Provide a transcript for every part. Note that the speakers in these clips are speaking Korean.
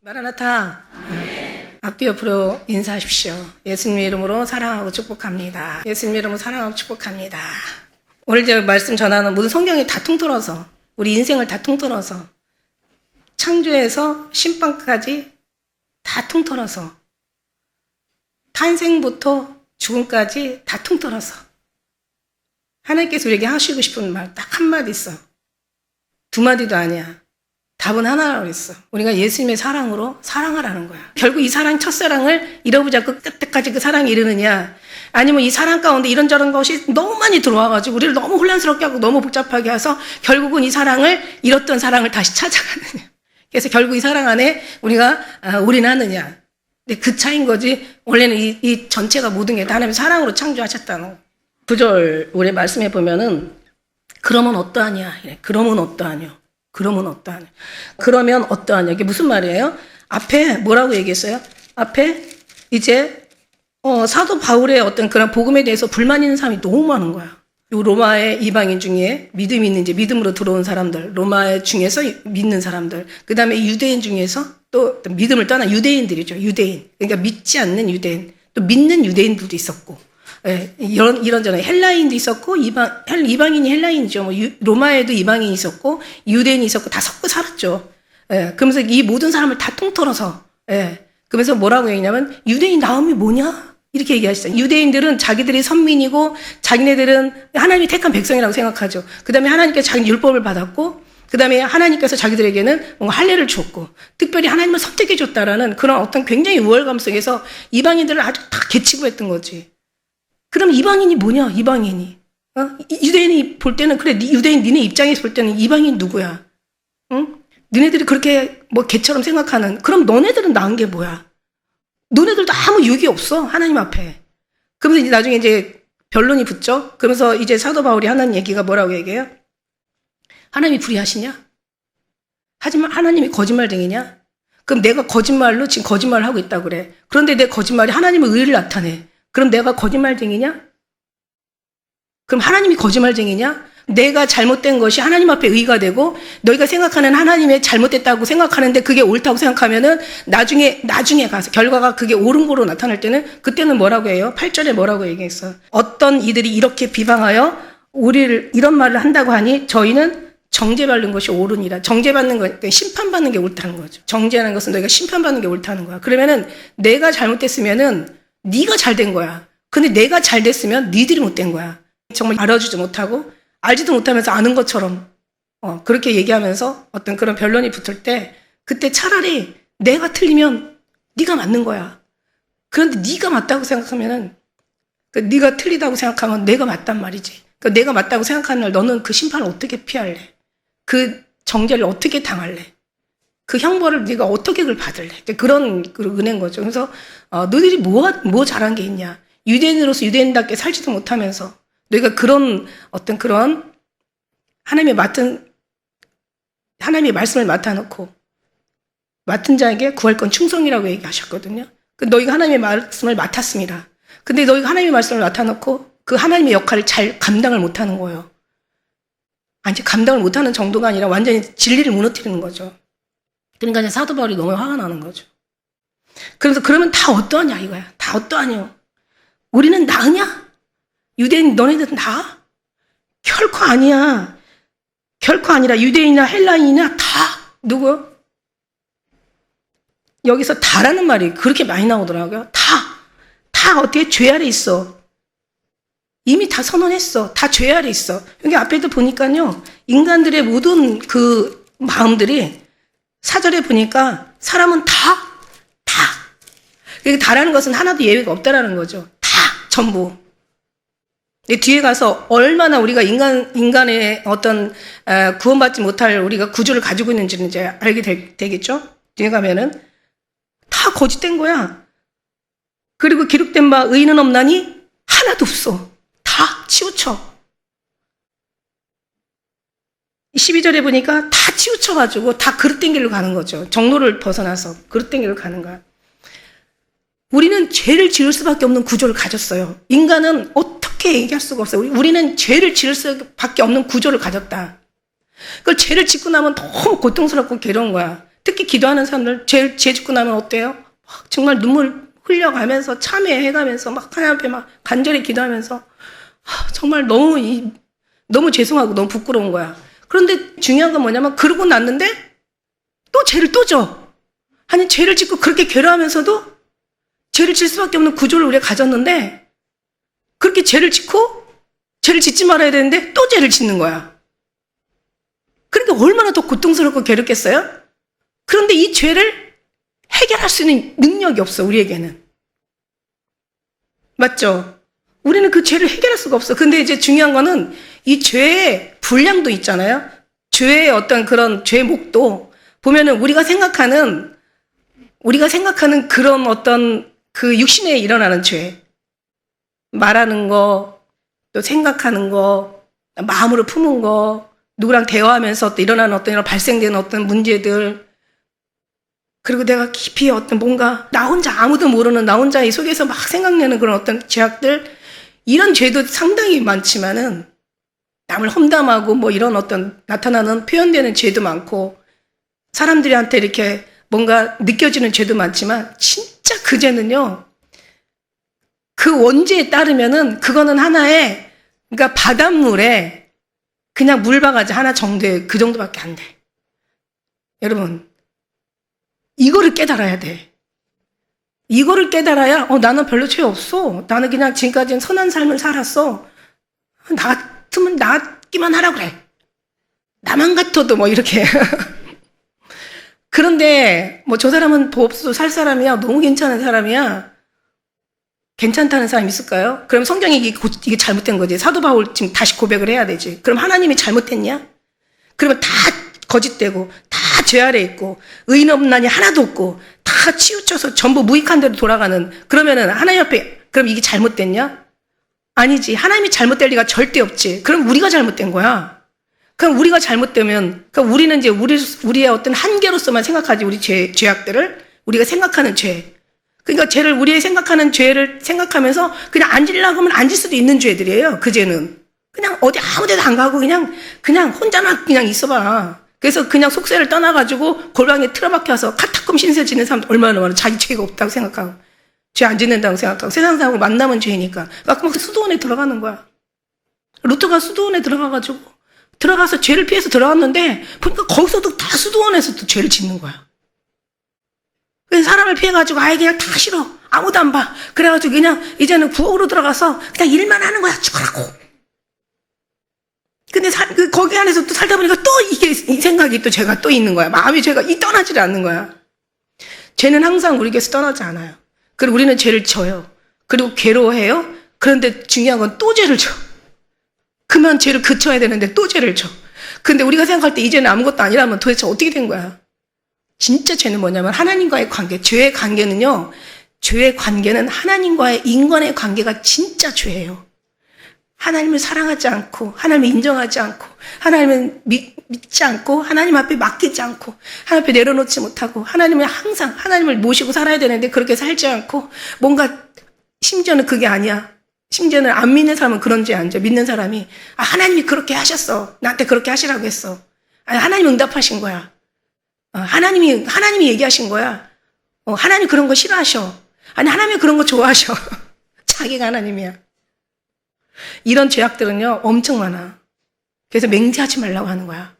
마라나타. 앞뒤 옆으로 인사하십시오. 예수님의 이름으로 사랑하고 축복합니다. 예수님의 이름으로 사랑하고 축복합니다. 오늘 제가 말씀 전하는 모든 성경이 다 통틀어서 우리 인생을 다 통틀어서 창조에서 심판까지 다 통틀어서 탄생부터 죽음까지 다 통틀어서 하나님께서 우리에게 하시고 싶은 말 딱 한마디 있어. 두 마디도 아니야. 답은 하나라고 했어. 우리가 예수님의 사랑으로 사랑하라는 거야. 결국 이 사랑, 첫사랑을 잃어보지 않고 끝까지 그 사랑이 이르느냐, 아니면 이 사랑 가운데 이런저런 것이 너무 많이 들어와가지고 우리를 너무 혼란스럽게 하고 너무 복잡하게 해서 결국은 이 사랑을, 잃었던 사랑을 다시 찾아가느냐. 그래서 결국 이 사랑 안에 우리가 올인하느냐. 근데 그 차이인 거지. 원래는 이 전체가 모든 게 다 하나님의 사랑으로 창조하셨다는 거. 9절 우리 말씀해 보면은 그러면 어떠하냐. 그러면 어떠하냐. 그러면 어떠하냐. 그러면 어떠하냐. 이게 무슨 말이에요? 앞에 뭐라고 얘기했어요? 앞에 이제 사도 바울의 어떤 그런 복음에 대해서 불만 있는 사람이 너무 많은 거야. 요 로마의 이방인 중에 믿음이 있는, 이제 믿음으로 들어온 사람들, 로마의 중에서 믿는 사람들, 그 다음에 유대인 중에서 또 믿음을 떠난 유대인들이죠. 유대인. 그러니까 믿지 않는 유대인, 또 믿는 유대인들도 있었고, 예, 이런저런 헬라인도 있었고, 이방인이 헬라인이죠. 뭐 로마에도 이방인이 있었고, 유대인이 있었고, 다 섞고 살았죠. 예, 그러면서 이 모든 사람을 다 통틀어서, 예, 그러면서 뭐라고 얘기냐면, 유대인 나음이 뭐냐? 이렇게 얘기하시죠. 유대인들은 자기들이 선민이고, 자기네들은 하나님이 택한 백성이라고 생각하죠. 그 다음에 하나님께서 자기 율법을 받았고, 그 다음에 하나님께서 자기들에게는 뭔가 할례를 줬고, 특별히 하나님을 선택해줬다라는 그런 어떤 굉장히 우월감 속에서 이방인들을 아주 다 개치고 했던 거지. 그럼 이방인이 뭐냐, 이방인이. 유대인이 볼 때는, 그래, 유대인 니네 입장에서 볼 때는 이방인 누구야? 응? 너네들이 그렇게 뭐 개처럼 생각하는, 그럼 너네들은 나은 게 뭐야? 너네들도 아무 유익이 없어, 하나님 앞에. 그러면서 이제 나중에 이제 변론이 붙죠? 그러면서 이제 사도 바울이 하는 얘기가 뭐라고 얘기해요? 하나님이 불의하시냐? 하지만 하나님이 거짓말쟁이냐? 그럼 내가 거짓말로 지금 거짓말을 하고 있다고 그래. 그런데 내 거짓말이 하나님의 의를 나타내. 그럼 내가 거짓말쟁이냐? 그럼 하나님이 거짓말쟁이냐? 내가 잘못된 것이 하나님 앞에 의가 되고 너희가 생각하는 하나님의 잘못됐다고 생각하는데 그게 옳다고 생각하면은 나중에 가서 결과가 그게 옳은 거로 나타날 때는 그때는 뭐라고 해요? 8절에 뭐라고 얘기했어? 어떤 이들이 이렇게 비방하여 우리를 이런 말을 한다고 하니 저희는 정죄받는 것이 옳으니라. 정죄받는 건 심판받는 게 옳다는 거죠. 정죄하는 것은 너희가 심판받는 게 옳다는 거야. 그러면은 내가 잘못됐으면은 네가 잘된 거야. 근데 내가 잘됐으면 니들이 못된 거야. 정말 알아주지 못하고 알지도 못하면서 아는 것처럼 그렇게 얘기하면서 어떤 그런 변론이 붙을 때 그때 차라리 내가 틀리면 네가 맞는 거야. 그런데 네가 맞다고 생각하면은 네가 틀리다고 생각하면 내가 맞단 말이지. 내가 맞다고 생각하는 날 너는 그 심판을 어떻게 피할래? 그 정죄를 어떻게 당할래? 그 형벌을 네가 어떻게 그걸 받을래? 그런 은혜인 거죠. 그래서 너희들이 뭐 잘한 게 있냐? 유대인으로서 유대인답게 살지도 못하면서 너희가 그런 어떤 그런 하나님의 말씀을 맡아놓고 맡은 자에게 구할 건 충성이라고 얘기하셨거든요. 너희가 하나님의 말씀을 맡았습니다. 근데 너희가 하나님의 말씀을 맡아놓고 그 하나님의 역할을 잘 감당을 못하는 거예요. 아니, 감당을 못하는 정도가 아니라 완전히 진리를 무너뜨리는 거죠. 그러니까 이제 사도 바울이 너무 화가 나는 거죠. 그래서 그러면 다 어떠하냐 이거야. 다 어떠하냐. 우리는 나으냐? 유대인 너네들은 나아? 결코 아니야. 결코 아니라 유대인이나 헬라인이나 다 누구? 여기서 다라는 말이 그렇게 많이 나오더라고요. 다 어떻게 죄 아래 있어. 이미 다 선언했어. 다 죄 아래 있어. 여기 앞에도 보니까요. 인간들의 모든 그 마음들이 4절에 보니까 사람은 다. 그러니까 다라는 것은 하나도 예외가 없다라는 거죠. 다, 전부. 뒤에 가서 얼마나 우리가 인간의 어떤 구원받지 못할 우리가 구조를 가지고 있는지는 이제 알게 되겠죠? 뒤에 가면은 다 거짓된 거야. 그리고 기록된 바 의인은 없나니 하나도 없어. 다 치우쳐. 12절에 보니까 다 치우쳐가지고 다 그릇된 길로 가는 거죠. 정로를 벗어나서 그릇된 길로 가는 거야. 우리는 죄를 지을 수밖에 없는 구조를 가졌어요. 인간은 어떻게 얘기할 수가 없어요. 우리는 죄를 지을 수밖에 없는 구조를 가졌다. 그걸 죄를 짓고 나면 너무 고통스럽고 괴로운 거야. 특히 기도하는 사람들 죄 짓고 나면 어때요? 막 정말 눈물 흘려가면서 참회해가면서 막 하나님 앞에 막 간절히 기도하면서 정말 너무 죄송하고 너무 부끄러운 거야. 그런데 중요한 건 뭐냐면 그러고 났는데 또 죄를 또 져. 아니 죄를 짓고 그렇게 괴로워하면서도 죄를 질 수밖에 없는 구조를 우리가 가졌는데 그렇게 죄를 짓고 죄를 짓지 말아야 되는데 또 죄를 짓는 거야. 그러니까 얼마나 더 고통스럽고 괴롭겠어요? 그런데 이 죄를 해결할 수 있는 능력이 없어, 우리에게는. 맞죠? 우리는 그 죄를 해결할 수가 없어. 근데 이제 중요한 거는 이 죄의 분량도 있잖아요. 죄의 어떤 그런 죄목도 보면은 우리가 생각하는 그런 어떤 그 육신에 일어나는 죄. 말하는 거, 또 생각하는 거, 마음으로 품은 거, 누구랑 대화하면서 또 일어나는 어떤 이런 발생되는 어떤 문제들, 그리고 내가 깊이 어떤 뭔가 나 혼자 아무도 모르는 나 혼자 이 속에서 막 생각내는 그런 어떤 죄악들, 이런 죄도 상당히 많지만은 남을 험담하고 뭐 이런 어떤 나타나는 표현되는 죄도 많고 사람들한테 이렇게 뭔가 느껴지는 죄도 많지만 진짜 그 죄는요, 그 원죄에 따르면은 그거는 하나의, 그러니까 바닷물에 그냥 물바가지 하나 정도의 그 정도밖에 안 돼. 여러분, 이거를 깨달아야 돼. 이거를 깨달아야 나는 별로 죄 없어. 나는 그냥 지금까지는 선한 삶을 살았어. 나 같으면 낫기만 하라 그래. 나만 같아도 뭐 이렇게. 그런데 뭐 저 사람은 법 없어도 살 사람이야. 너무 괜찮은 사람이야. 괜찮다는 사람 있을까요? 그럼 성경이 이게 잘못된 거지. 사도 바울 지금 다시 고백을 해야 되지. 그럼 하나님이 잘못했냐? 그러면 다 거짓되고 다 죄 아래 있고 의인 없나니 하나도 없고 다 치우쳐서 전부 무익한 대로 돌아가는, 그러면은 하나님 앞에 그럼 이게 잘못됐냐? 아니지. 하나님이 잘못될 리가 절대 없지. 그럼 우리가 잘못된 거야. 그럼 우리가 잘못되면, 그럼 우리는 이제 우리의 어떤 한계로서만 생각하지. 우리 죄악들을 우리가 생각하는 죄. 그러니까 죄를, 우리의 생각하는 죄를 생각하면서 그냥 앉으려고 하면 앉을 수도 있는 죄들이에요. 그 죄는. 그냥 어디 아무 데도 안 가고 그냥 혼자만 그냥 있어봐. 그래서 그냥 속세를 떠나가지고 골방에 틀어박혀서 카타콤 신세 지는 사람도 얼마나 많아. 자기 죄가 없다고 생각하고. 죄 안 짓는다고 생각하고. 세상 사람하고 만나면 죄니까. 막 수도원에 들어가는 거야. 루트가 수도원에 들어가서 죄를 피해서 들어갔는데 보니까 거기서도 다 수도원에서도 죄를 짓는 거야. 그래서 사람을 피해가지고 아예 그냥 다 싫어. 아무도 안 봐. 그래가지고 그냥 이제는 구옥으로 들어가서 그냥 일만 하는 거야. 죽으라고. 근데 거기 안에서 또 살다 보니까 또 이 생각이 또 죄가 또 있는 거야. 마음이 죄가 떠나질 않는 거야. 죄는 항상 우리에게서 떠나지 않아요. 그리고 우리는 죄를 져요. 그리고 괴로워해요. 그런데 중요한 건 또 죄를 져. 그만 죄를 그쳐야 되는데 또 죄를 져. 근데 우리가 생각할 때 이제는 아무것도 아니라면 도대체 어떻게 된 거야? 진짜 죄는 뭐냐면 하나님과의 관계. 죄의 관계는 하나님과의 인간의 관계가 진짜 죄예요. 하나님을 사랑하지 않고, 하나님을 인정하지 않고, 하나님을 믿지 않고, 하나님 앞에 맡기지 않고, 하나님 앞에 내려놓지 못하고, 항상 하나님을 모시고 살아야 되는데 그렇게 살지 않고, 뭔가 심지어는 그게 아니야. 심지어는 안 믿는 사람은 그런 죄 안 져. 믿는 사람이 하나님이 그렇게 하셨어. 나한테 그렇게 하시라고 했어. 아니, 하나님이 응답하신 거야. 하나님이 얘기하신 거야. 하나님 그런 거 싫어하셔. 아니, 하나님이 그런 거 좋아하셔. 자기가 하나님이야. 이런 죄악들은요, 엄청 많아. 그래서 맹세하지 말라고 하는 거야.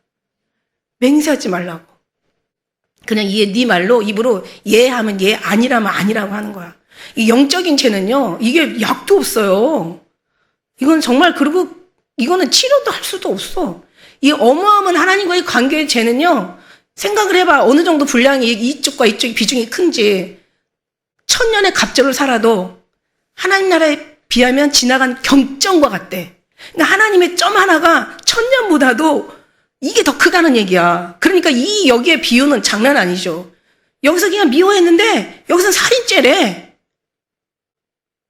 맹세하지 말라고. 그냥 네 말로, 입으로 예 하면 예, 아니라면 아니라고 하는 거야. 이 영적인 죄는요, 이게 약도 없어요. 이건 정말, 그리고 이거는 치료도 할 수도 없어. 이 어마어마한 하나님과의 관계의 죄는요, 생각을 해봐. 어느 정도 분량이 이쪽과 이쪽의 비중이 큰지. 1000년의 갑절을 살아도 하나님 나라에 비하면 지나간 경점과 같대. 그러니까 하나님의 점 하나가 1000년보다도 이게 더 크다는 얘기야. 그러니까 여기의 비유는 장난 아니죠. 여기서 그냥 미워했는데 여기서는 살인죄래.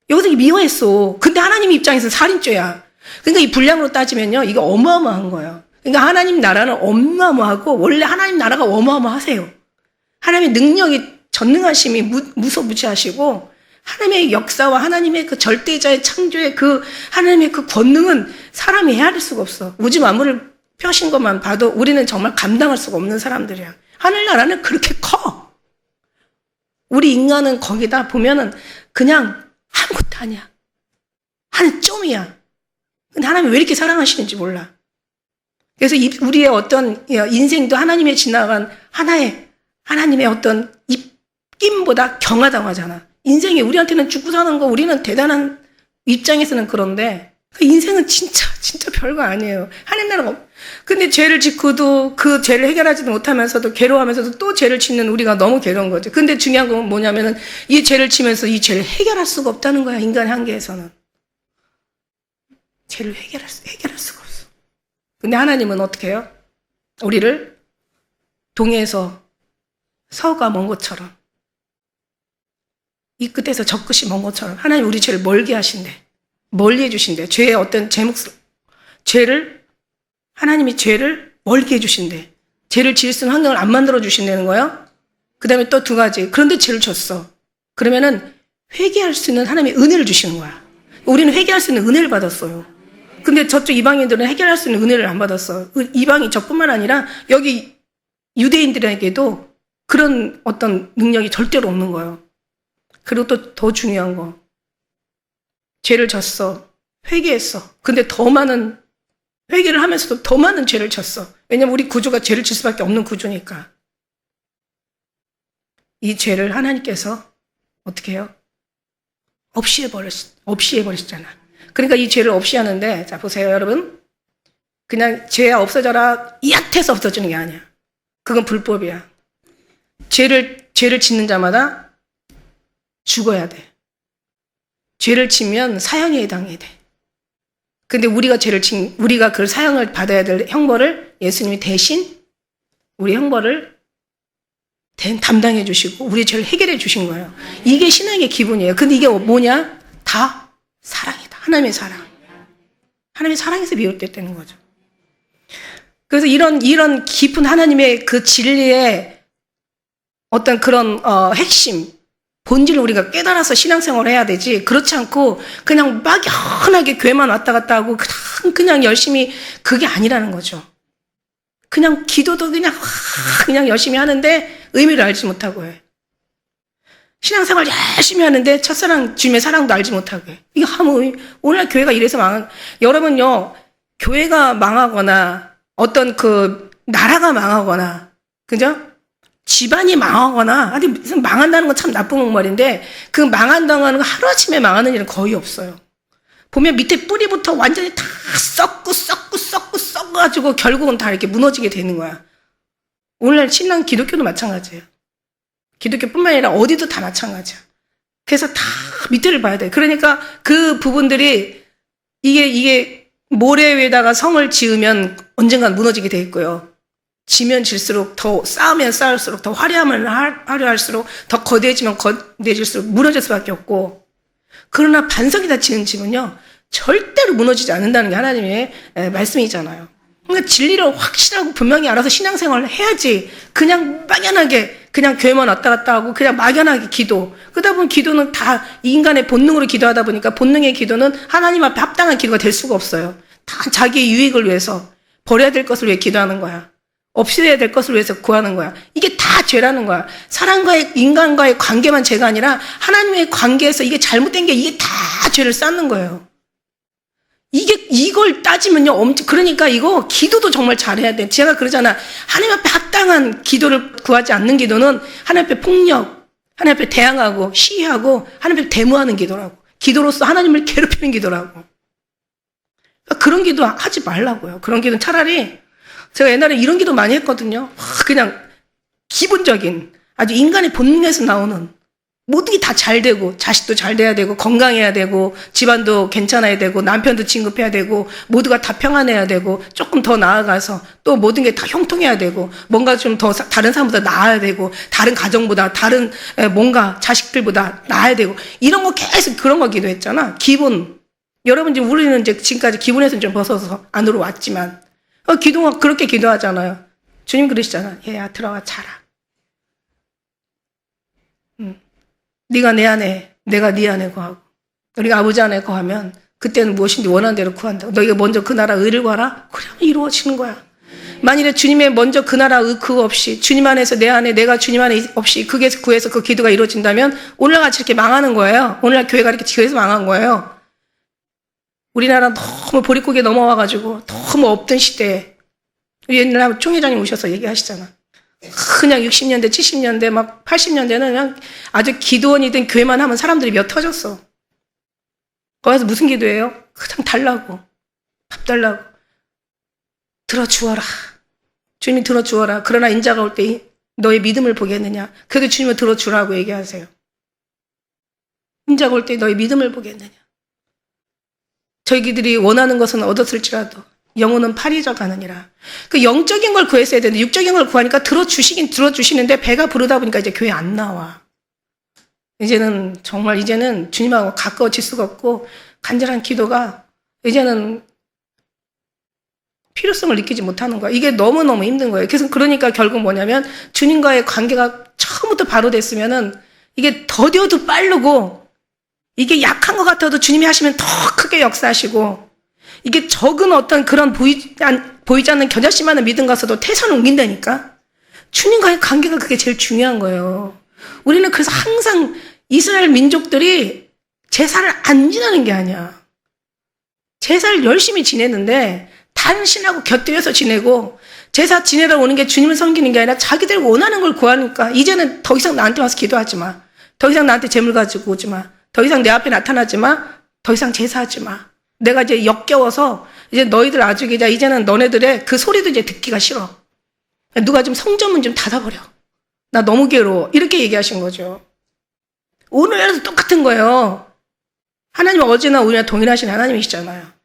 여기서 미워했어. 근데 하나님 입장에서는 살인죄야. 그러니까 이 분량으로 따지면요, 이게 어마어마한 거예요. 그러니까 하나님 나라는 어마어마하고, 원래 하나님 나라가 어마어마하세요. 하나님의 능력이, 전능하심이 무소무시하시고, 하나님의 역사와 하나님의 그 절대자의 창조의 그 하나님의 그 권능은 사람이 헤아릴 수가 없어. 우주 만물을 펴신 것만 봐도 우리는 정말 감당할 수가 없는 사람들이야. 하늘나라는 그렇게 커. 우리 인간은 거기다 보면은 그냥 아무것도 아니야. 한 점이야. 근데 하나님이 왜 이렇게 사랑하시는지 몰라. 그래서 우리의 어떤 인생도 하나님의 지나간 하나님의 어떤 입김보다 경하다고 하잖아. 인생이 우리한테는 죽고 사는 거, 우리는 대단한 입장에서는 그런데 인생은 진짜 별거 아니에요. 하늘나라가. 근데 죄를 짓고도 그 죄를 해결하지도 못하면서도 괴로워하면서도 또 죄를 짓는 우리가 너무 괴로운 거죠. 근데 중요한 건 뭐냐면은 이 죄를 지면서 이 죄를 해결할 수가 없다는 거야. 인간의 한계에서는. 죄를 해결할 수가 없어. 근데 하나님은 어떻게 해요? 우리를 동해에서 서가 먼 것처럼, 이 끝에서 저 끝이 먼 것처럼 하나님 우리 죄를 멀게 하신대. 멀리 해주신대. 죄의 어떤 하나님이 죄를 멀게 해주신대. 죄를 지을 수 있는 환경을 안 만들어 주신다는 거예요. 그 다음에 또 두 가지. 그런데 죄를 졌어. 그러면은 회개할 수 있는 하나님의 은혜를 주시는 거야. 우리는 회개할 수 있는 은혜를 받았어요. 근데 저쪽 이방인들은 해결할 수 있는 은혜를 안 받았어. 이방인 저뿐만 아니라 여기 유대인들에게도 그런 어떤 능력이 절대로 없는 거예요. 그리고 또 더 중요한 거. 죄를 졌어. 회개했어. 근데 더 많은, 회개를 하면서도 더 많은 죄를 졌어. 왜냐면 우리 구조가 죄를 질 수밖에 없는 구조니까. 이 죄를 하나님께서 어떻게 해요? 없이 해버리시잖아. 그러니까 이 죄를 없이 하는데, 자, 보세요, 여러분. 그냥 죄야 없어져라, 이약해서 없어지는 게 아니야. 그건 불법이야. 죄를 짓는 자마다 죽어야 돼. 죄를 지면 사형에 해당해야 돼. 근데 우리가 그 사형을 받아야 될 형벌을 예수님이 대신 우리 형벌을 담당해 주시고 우리 죄를 해결해 주신 거예요. 이게 신앙의 기본이에요. 근데 이게 뭐냐? 다 사랑이다. 하나님의 사랑. 하나님의 사랑에서 비롯됐다는 거죠. 그래서 이런 깊은 하나님의 그 진리의 어떤 그런 핵심, 본질을 우리가 깨달아서 신앙생활을 해야 되지, 그렇지 않고 그냥 막연하게 교회만 왔다 갔다 하고 그냥 열심히, 그게 아니라는 거죠. 그냥 기도도 그냥 열심히 하는데 의미를 알지 못하고 해. 신앙생활 열심히 하는데 첫사랑, 주님의 사랑도 알지 못하고 해. 이게 오늘날 교회가 이래서 여러분요, 교회가 망하거나 어떤 그 나라가 망하거나, 그죠? 집안이 망하거나, 아니, 무슨 망한다는 건 참 나쁜 말인데, 그 망한다는 건 하루아침에 망하는 일은 거의 없어요. 보면 밑에 뿌리부터 완전히 다 썩어가지고 결국은 다 이렇게 무너지게 되는 거야. 오늘날 신앙 기독교도 마찬가지예요. 기독교뿐만 아니라 어디도 다 마찬가지야. 그래서 다 밑에를 봐야 돼. 그러니까 그 부분들이 이게 모래 위에다가 성을 지으면 언젠간 무너지게 돼 있고요. 지면 질수록, 더 쌓으면 쌓을수록, 더 화려하면 화려할수록, 더 거대해지면 거대해질수록 무너질 수밖에 없고, 그러나 반석이 다 지은 집은요, 절대로 무너지지 않는다는 게 하나님의 말씀이잖아요. 그러니까 진리를 확실하고 분명히 알아서 신앙생활을 해야지, 그냥 막연하게 그냥 교회만 왔다 갔다 하고 그냥 막연하게 기도, 그러다 보면 기도는 다 인간의 본능으로 기도하다 보니까 본능의 기도는 하나님 앞에 합당한 기도가 될 수가 없어요. 다 자기의 유익을 위해서, 버려야 될 것을 위해 기도하는 거야. 없애야 될 것을 위해서 구하는 거야. 이게 다 죄라는 거야. 사람과의, 인간과의 관계만 죄가 아니라 하나님의 관계에서 이게 잘못된 게 이게 다 죄를 쌓는 거예요. 이걸 따지면요, 그러니까 이거 기도도 정말 잘해야 돼. 제가 그러잖아. 하나님 앞에 합당한 기도를 구하지 않는 기도는 하나님 앞에 폭력, 하나님 앞에 대항하고 시위하고 하나님 앞에 데모하는 기도라고. 기도로서 하나님을 괴롭히는 기도라고. 그러니까 그런 기도 하지 말라고요. 그런 기도는 차라리, 제가 옛날에 이런 기도 많이 했거든요. 그냥 기본적인, 아주 인간의 본능에서 나오는, 모든 게 다 잘 되고, 자식도 잘 돼야 되고, 건강해야 되고, 집안도 괜찮아야 되고, 남편도 진급해야 되고, 모두가 다 평안해야 되고, 조금 더 나아가서 또 모든 게 다 형통해야 되고, 뭔가 좀 더 다른 사람보다 나아야 되고, 다른 가정보다, 다른 뭔가 자식들보다 나아야 되고, 이런 거 계속 그런 거 기도했잖아. 기본. 여러분, 우리는 지금까지 기본에서 좀 벗어서 안으로 왔지만, 그렇게 기도하잖아요. 주님 그러시잖아. 얘야, 들어가 자라. 네가 내 안에, 내가 네 안에 거하고. 우리가 아버지 안에 거하면 그때는 무엇인지 원하는 대로 구한다. 너희가 먼저 그 나라 의를 구하라. 그러면 이루어지는 거야. 만일에 주님의 먼저 그 나라 그 없이 주님 안에서 내 안에 내가 주님 안에 없이 그게 구해서 그 기도가 이루어진다면 오늘같이 이렇게 망하는 거예요. 오늘날 교회가 이렇게 교회에서 망한 거예요. 우리나라 너무 보릿고개 넘어와가지고 너무 없던 시대에 우리 옛날 총회장님 오셔서 얘기하시잖아. 그냥 60년대, 70년대, 막 80년대는 그냥 아주 기도원이든 교회만 하면 사람들이 몇 터졌어. 거기서 무슨 기도예요? 그냥 달라고. 밥 달라고. 들어주어라. 주님이 들어주어라. 그러나 인자가 올 때 너의 믿음을 보겠느냐. 그게 주님을 들어주라고 얘기하세요. 인자가 올 때 너의 믿음을 보겠느냐. 저희들이 원하는 것은 얻었을지라도 영혼은 파리져 가느니라. 그 영적인 걸 구했어야 되는데 육적인 걸 구하니까 들어주시긴 들어주시는데 배가 부르다 보니까 이제 교회 안 나와. 이제는 정말 이제는 주님하고 가까워질 수가 없고 간절한 기도가 이제는 필요성을 느끼지 못하는 거야. 이게 너무너무 힘든 거예요. 그래서 그러니까 결국 뭐냐면 주님과의 관계가 처음부터 바로 됐으면은 이게 더뎌도 빠르고 이게 약한 것 같아도 주님이 하시면 더 크게 역사하시고 이게 적은 어떤 그런 보이지 않는 겨자씨만한 믿음 가서도 태산을 옮긴다니까. 주님과의 관계가 그게 제일 중요한 거예요. 우리는 그래서 항상 이스라엘 민족들이 제사를 안 지내는 게 아니야. 제사를 열심히 지내는데 다른 신하고 곁들여서 지내고 제사 지내러 오는 게 주님을 섬기는 게 아니라 자기들 원하는 걸 구하니까 이제는 더 이상 나한테 와서 기도하지 마. 더 이상 나한테 재물 가지고 오지 마. 더 이상 내 앞에 나타나지 마. 더 이상 제사하지 마. 내가 이제 역겨워서 이제 너희들 아주 이제는 너네들의 그 소리도 이제 듣기가 싫어. 누가 좀 성전문 좀 닫아버려. 나 너무 괴로워. 이렇게 얘기하신 거죠. 오늘도 똑같은 거예요. 하나님은 어제나 오늘이나 동일하신 하나님이시잖아요.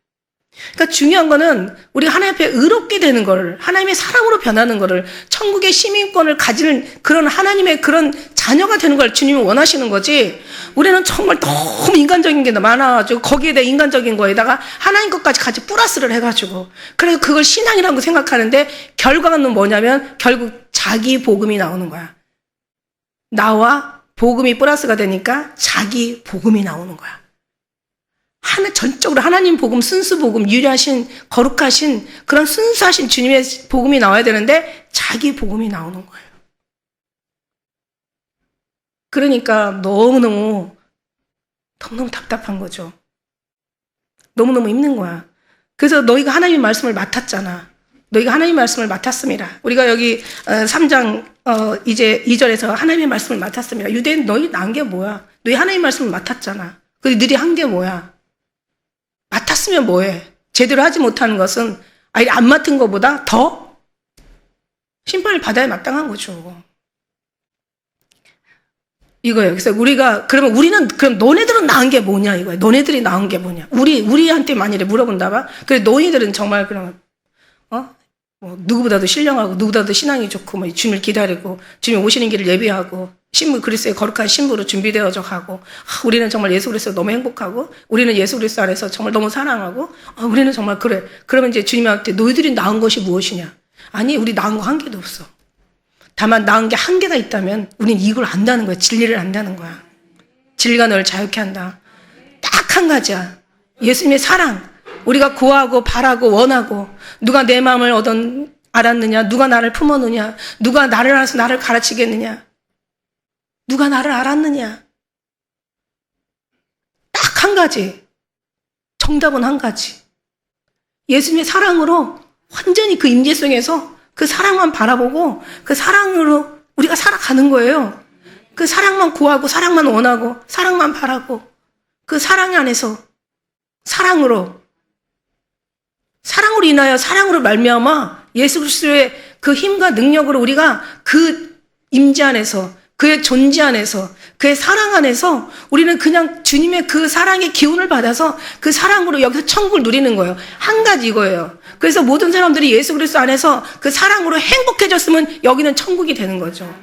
그러니까 중요한 거는 우리가 하나님 앞에 의롭게 되는 거를, 하나님의 사랑으로 변하는 거를, 천국의 시민권을 가지는 그런 하나님의 그런 자녀가 되는 걸 주님이 원하시는 거지. 우리는 정말 너무 인간적인 게 많아가지고 거기에 대해 인간적인 거에다가 하나님 것까지 같이 플러스를 해가지고 그래서 그걸 신앙이라고 생각하는데 결과는 뭐냐면 결국 자기 복음이 나오는 거야. 나와 복음이 플러스가 되니까 자기 복음이 나오는 거야. 전적으로 하나님 복음, 순수 복음, 유리하신, 거룩하신 그런 순수하신 주님의 복음이 나와야 되는데 자기 복음이 나오는 거예요. 그러니까 너무너무 답답한 거죠. 너무너무 힘든 거야. 그래서 너희가 하나님의 말씀을 맡았잖아. 너희가 하나님의 말씀을 맡았습니다. 우리가 여기 3장 이제 2절에서 하나님의 말씀을 맡았습니다. 유대인 너희 난 게 뭐야? 너희 하나님의 말씀을 맡았잖아. 근데 너희 한 게 뭐야? 맡았으면 뭐해? 제대로 하지 못하는 것은 아예 안 맡은 것보다 더 심판을 받아야 마땅한 거죠. 이거예요. 그래서 우리가 그러면 그럼 너네들은 나은 게 뭐냐 이거예요. 너네들이 나은 게 뭐냐? 우리한테 만일에 물어본다면 그래 너희들은 정말 그러면 누구보다도 신령하고 누구보다도 신앙이 좋고 뭐 주님을 기다리고 주님 오시는 길을 예비하고 신부 그리스도의 거룩한 신부로 준비되어져 가고 우리는 정말 예수 그리스도 너무 행복하고 우리는 예수 그리스도 안에서 정말 너무 사랑하고 우리는 정말 그래. 그러면 이제 주님한테 너희들이 나은 것이 무엇이냐? 아니 우리 나은 거 한 개도 없어. 다만 나은 게 한 개가 있다면 우린 이걸 안다는 거야. 진리를 안다는 거야. 진리가 너를 자유케 한다. 딱 한 가지야. 예수님의 사랑. 우리가 구하고 바라고 원하고 누가 내 마음을 알았느냐? 누가 나를 품었느냐? 누가 나를 알아서 나를 가르치겠느냐? 누가 나를 알았느냐? 딱 한 가지. 정답은 한 가지. 예수님의 사랑으로 완전히 그 임재 속에서 그 사랑만 바라보고 그 사랑으로 우리가 살아가는 거예요. 그 사랑만 구하고 사랑만 원하고 사랑만 바라고 그 사랑 안에서 사랑으로 인하여 사랑으로 말미암아 예수 그리스도의 그 힘과 능력으로 우리가 그 임재 안에서 그의 존재 안에서 그의 사랑 안에서 우리는 그냥 주님의 그 사랑의 기운을 받아서 그 사랑으로 여기서 천국을 누리는 거예요. 한 가지 이거예요. 그래서 모든 사람들이 예수 그리스도 안에서 그 사랑으로 행복해졌으면 여기는 천국이 되는 거죠.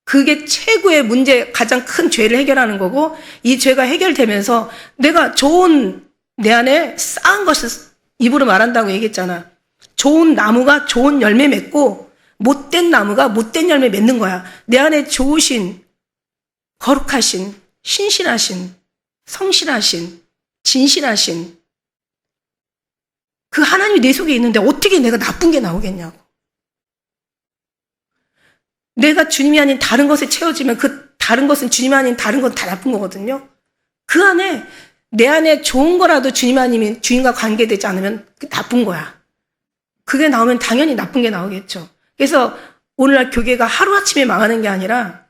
그게 최고의 문제, 가장 큰 죄를 해결하는 거고 이 죄가 해결되면서 내가 좋은 내 안에 쌓은 것을 입으로 말한다고 얘기했잖아. 좋은 나무가 좋은 열매 맺고 못된 나무가 못된 열매 맺는 거야. 내 안에 좋으신, 거룩하신, 신실하신, 성실하신, 진실하신 그 하나님이 내 속에 있는데 어떻게 내가 나쁜 게 나오겠냐고. 내가 주님이 아닌 다른 것에 채워지면 그 다른 것은 주님이 아닌 다른 건 다 나쁜 거거든요. 그 안에 내 안에 좋은 거라도 주님 아니면 주님과 관계되지 않으면 나쁜 거야. 그게 나오면 당연히 나쁜 게 나오겠죠. 그래서 오늘날 교회가 하루아침에 망하는 게 아니라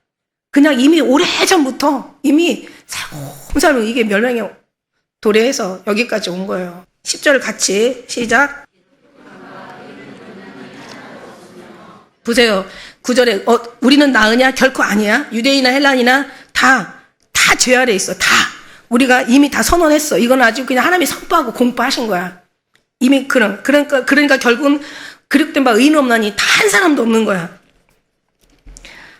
그냥 이미 오래전부터 이미 살살살살 이게 멸망에 도래해서 여기까지 온 거예요. 10절 같이 시작. 보세요. 9절에 우리는 나으냐? 결코 아니야. 유대인이나 헬란이나 다 죄 아래 있어. 다. 우리가 이미 다 선언했어. 이건 아주 그냥 하나님이 선포하고 공포하신 거야. 이미 그러니까 결국은 그릇된 바 의인 없나니 다 한 사람도 없는 거야.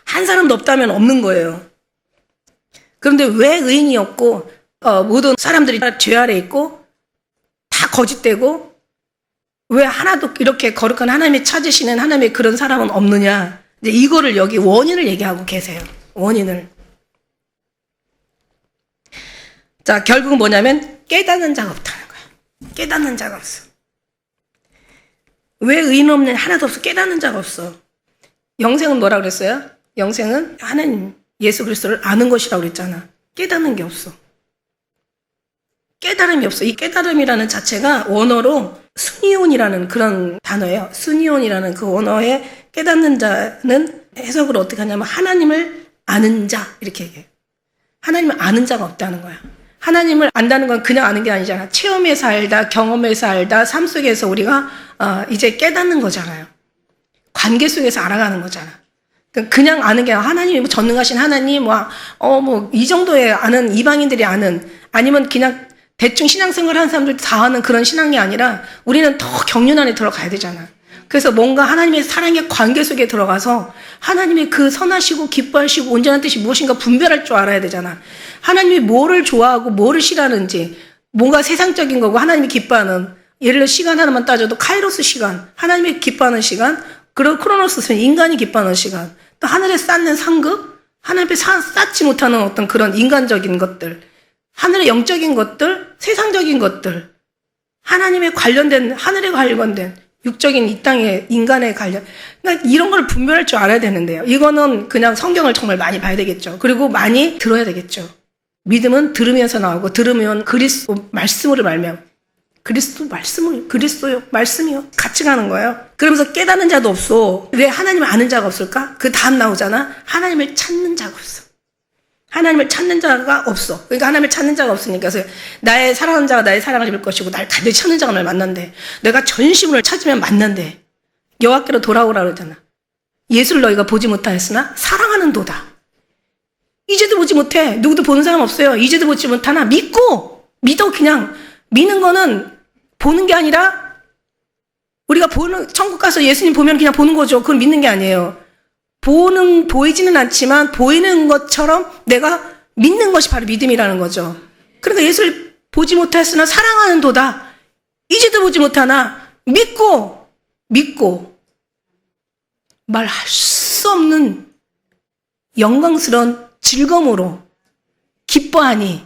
한 사람도 없다면 없는 거예요. 그런데 왜 의인이 없고 모든 사람들이 다 죄 아래 있고 다 거짓되고 왜 하나도 이렇게 거룩한 하나님이 찾으시는 하나님의 그런 사람은 없느냐. 이제 이거를 여기 원인을 얘기하고 계세요. 원인을. 자, 결국은 뭐냐면 깨닫는 자가 없다는 거야. 깨닫는 자가 없어. 왜 의인 없는 하나도 없어? 깨닫는 자가 없어. 영생은 뭐라 그랬어요? 영생은 하나님 예수 그리스도를 아는 것이라고 그랬잖아. 깨닫는 게 없어. 깨달음이 없어. 이 깨달음이라는 자체가 원어로 순이온이라는 그런 단어예요. 순이온이라는 그 원어의 깨닫는 자는 해석을 어떻게 하냐면 하나님을 아는 자 이렇게 얘기해요. 하나님을 아는 자가 없다는 거야. 하나님을 안다는 건 그냥 아는 게 아니잖아. 체험해서 알다, 경험해서 알다, 삶 속에서 우리가 이제 깨닫는 거잖아요. 관계 속에서 알아가는 거잖아. 그냥 아는 게 아니라 하나님이 뭐 전능하신 하나님, 이 정도의 아는 이방인들이 아는 아니면 그냥 대충 신앙생활 하는 사람들 다 아는 그런 신앙이 아니라 우리는 더 경륜 안에 들어가야 되잖아. 그래서 뭔가 하나님의 사랑의 관계 속에 들어가서 하나님의 그 선하시고 기뻐하시고 온전한 뜻이 무엇인가 분별할 줄 알아야 되잖아. 하나님이 뭐를 좋아하고 뭐를 싫어하는지 뭔가 세상적인 거고 하나님이 기뻐하는 예를 들어 시간 하나만 따져도 카이로스 시간, 하나님이 기뻐하는 시간, 그리고 크로노스는 인간이 기뻐하는 시간, 또 하늘에 쌓는 상급, 하나님 앞에 쌓지 못하는 어떤 그런 인간적인 것들, 하늘의 영적인 것들, 세상적인 것들, 하나님에 관련된, 하늘에 관련된 육적인 이 땅의 인간에 관련, 그러니까 이런 걸 분별할 줄 알아야 되는데요. 이거는 그냥 성경을 정말 많이 봐야 되겠죠. 그리고 많이 들어야 되겠죠. 믿음은 들으면서 나오고 들으면 그리스도 말씀으로 말미암아 그리스도 말씀이요. 같이 가는 거예요. 그러면서 깨닫는 자도 없어. 왜 하나님을 아는 자가 없을까? 그 다음 나오잖아. 하나님을 찾는 자가 없어. 하나님을 찾는 자가 없어. 그러니까 하나님을 찾는 자가 없으니까 그래서 나의 사랑하는 자가 나의 사랑을 입을 것이고 날 간절히 찾는 자가 날 만난대. 내가 전심으로 찾으면 만난대. 여호와께로 돌아오라 그러잖아. 예수를 너희가 보지 못하였으나 사랑하는 도다. 이제도 보지 못해. 누구도 보는 사람 없어요. 이제도 보지 못하나 믿어. 그냥 믿는 거는 보는 게 아니라 우리가 천국 가서 예수님 보면 그냥 보는 거죠. 그건 믿는 게 아니에요. 보이지는 않지만 보이는 것처럼 내가 믿는 것이 바로 믿음이라는 거죠. 그러니까 예수를 보지 못했으나 사랑하는 도다. 이제도 보지 못하나 믿고 말할 수 없는 영광스러운 즐거움으로 기뻐하니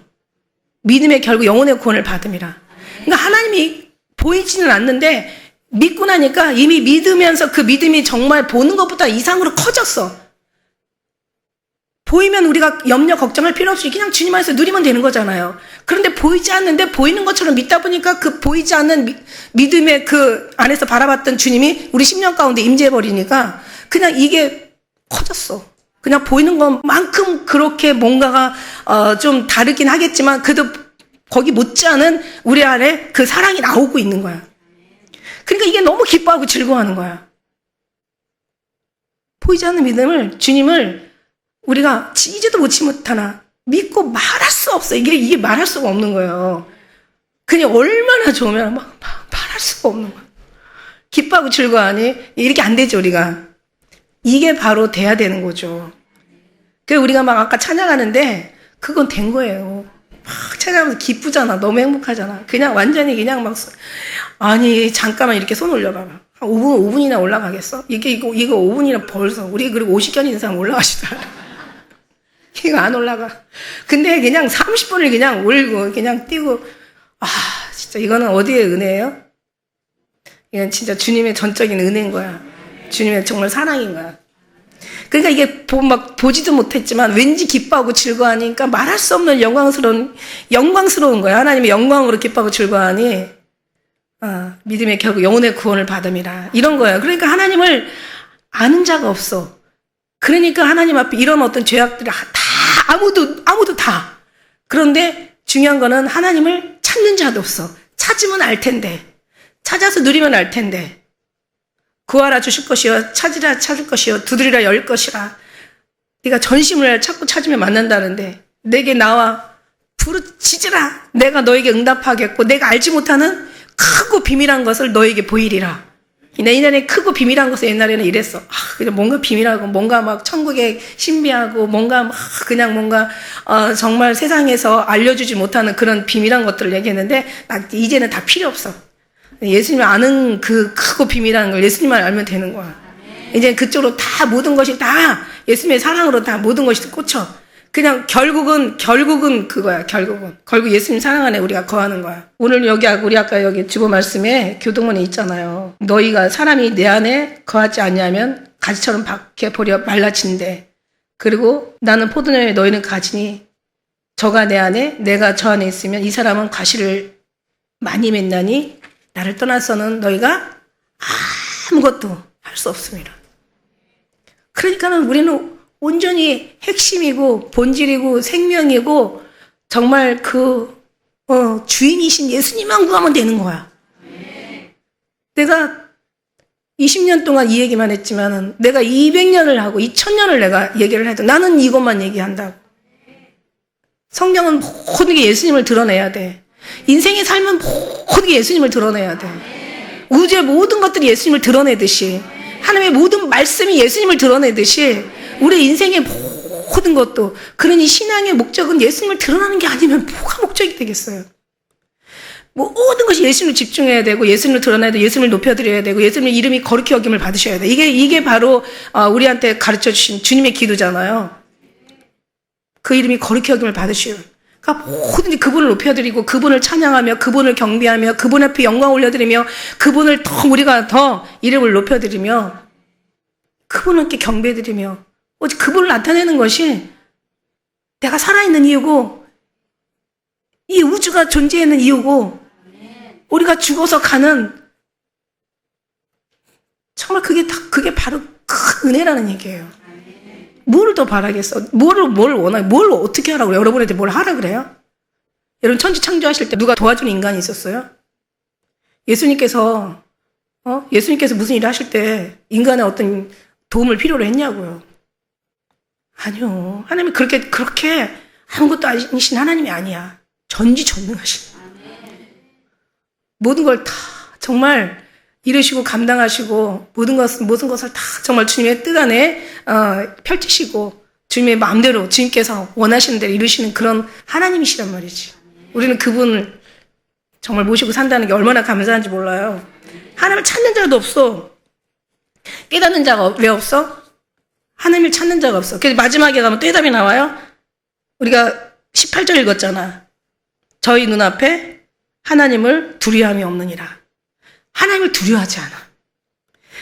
믿음의 결국 영혼의 구원을 받음이라. 그러니까 하나님이 보이지는 않는데 믿고 나니까 이미 믿으면서 그 믿음이 정말 보는 것보다 이상으로 커졌어. 보이면 우리가 염려 걱정할 필요 없이 그냥 주님 안에서 누리면 되는 거잖아요. 그런데 보이지 않는데 보이는 것처럼 믿다 보니까 그 보이지 않는 믿음의 그 안에서 바라봤던 주님이 우리 10년 가운데 임재해버리니까 그냥 이게 커졌어. 그냥 보이는 것만큼 그렇게 뭔가가 좀 다르긴 하겠지만 그래도 거기 못지않은 우리 안에 그 사랑이 나오고 있는 거야. 그러니까 이게 너무 기뻐하고 즐거워하는 거야. 보이지 않는 믿음을, 주님을 우리가 이제도 보지 못하나 믿고 말할 수 없어. 이게 말할 수가 없는 거예요. 그냥 얼마나 좋으면 막 말할 수가 없는 거야. 기뻐하고 즐거워하니 이렇게 안 되죠, 우리가. 이게 바로 돼야 되는 거죠. 그래서 우리가 막 아까 찬양하는데 그건 된 거예요. 막 찬양하면서 기쁘잖아. 너무 행복하잖아. 그냥 완전히 그냥 막 아니 잠깐만 이렇게 손 올려봐봐. 한 5분이나 올라가겠어? 이거 5분이나 벌써 우리 그리고 50견 있는 사람 올라가시더라. 이거 안 올라가. 근데 그냥 30분을 그냥 울고 그냥 뛰고 진짜 이거는 어디의 은혜예요? 이건 진짜 주님의 전적인 은혜인 거야. 주님의 정말 사랑인 거야. 그러니까 이게 막 보지도 못했지만 왠지 기뻐하고 즐거워하니까 말할 수 없는 영광스러운 거야. 하나님의 영광으로 기뻐하고 즐거워하니 믿음의 결국 영혼의 구원을 받음이라. 이런 거예요. 그러니까 하나님을 아는 자가 없어. 그러니까 하나님 앞에 이런 어떤 죄악들이 다 아무도 다. 그런데 중요한 거는 하나님을 찾는 자도 없어. 찾으면 알 텐데. 찾아서 누리면 알 텐데. 구하라 주실 것이요 찾으라 찾을 것이요 두드리라 열 것이라. 네가 전심을 찾고 찾으면 만난다는데 내게 나와 부르짖으라. 내가 너에게 응답하겠고 내가 알지 못하는 크고 비밀한 것을 너에게 보이리라. 옛날에 크고 비밀한 것을 옛날에는 이랬어. 그냥 뭔가 비밀하고 뭔가 막 천국에 신비하고 뭔가 막 그냥 뭔가 정말 세상에서 알려주지 못하는 그런 비밀한 것들을 얘기했는데 이제는 다 필요 없어. 예수님을 아는 그 크고 비밀한 걸 예수님만 알면 되는 거야. 이제 그쪽으로 다 모든 것이 다 예수님의 사랑으로 다 모든 것이 꽂혀. 그냥 결국은 그거야. 결국 예수님 사랑 안에 우리가 거하는 거야. 오늘 우리 아까 여기 주보 말씀에 교동문에 있잖아요. 너희가 사람이 내 안에 거하지 않냐면 가지처럼 밖에 버려 말라친대. 그리고 나는 포도나무에 너희는 가지니 저가 내 안에 내가 저 안에 있으면 이 사람은 과실을 많이 맺나니 나를 떠나서는 너희가 아무것도 할 수 없습니다. 그러니까는 우리는 온전히 핵심이고 본질이고 생명이고 정말 주인이신 예수님만 구하면 되는 거야. 내가 20년 동안 이 얘기만 했지만은 내가 200년을 하고 2000년을 내가 얘기를 해도 나는 이것만 얘기한다고. 성경은 모든 게 예수님을 드러내야 돼. 인생의 삶은 모든 게 예수님을 드러내야 돼. 우주의 모든 것들이 예수님을 드러내듯이 하나님의 모든 말씀이 예수님을 드러내듯이 우리 인생의 모든 것도. 그러니 신앙의 목적은 예수님을 드러내는 게 아니면 뭐가 목적이 되겠어요. 모든 것이 예수님을 집중해야 되고 예수님을 드러내야 되고 예수님을 높여드려야 되고 예수님의 이름이 거룩히 여김을 받으셔야 돼. 이게 바로 우리한테 가르쳐 주신 주님의 기도잖아요. 그 이름이 거룩히 여김을 받으시오. 그러니까 모든지 그분을 높여드리고 그분을 찬양하며 그분을 경배하며 그분 앞에 영광 올려드리며 그분을 우리가 더 이름을 높여드리며 그분을 이렇게 경배드리며 오직 그분을 나타내는 것이 내가 살아있는 이유고 이 우주가 존재하는 이유고 우리가 죽어서 가는 정말 그게 바로 큰 은혜라는 얘기예요. 뭘 더 바라겠어? 뭘 원해? 뭘 어떻게 하라고 그래요? 여러분한테 뭘 하라 그래요? 여러분 천지 창조하실 때 누가 도와주는 인간이 있었어요? 예수님께서 무슨 일을 하실 때 인간의 어떤 도움을 필요로 했냐고요? 아니요. 하나님이 그렇게 아무것도 아니신 하나님이 아니야. 전지전능하신. 모든 걸 다 정말 이루시고 감당하시고 모든 것을 다 정말 주님의 뜻 안에 펼치시고 주님의 마음대로 주님께서 원하시는 대로 이루시는 그런 하나님이시란 말이지. 우리는 그분을 정말 모시고 산다는 게 얼마나 감사한지 몰라요. 하나님을 찾는 자도 없어. 깨닫는 자가 왜 없어? 하나님을 찾는 자가 없어. 그래서 마지막에 가면 또 해답이 나와요. 우리가 18절 읽었잖아. 저희 눈앞에 하나님을 두려움이 없느니라. 하나님을 두려워하지 않아.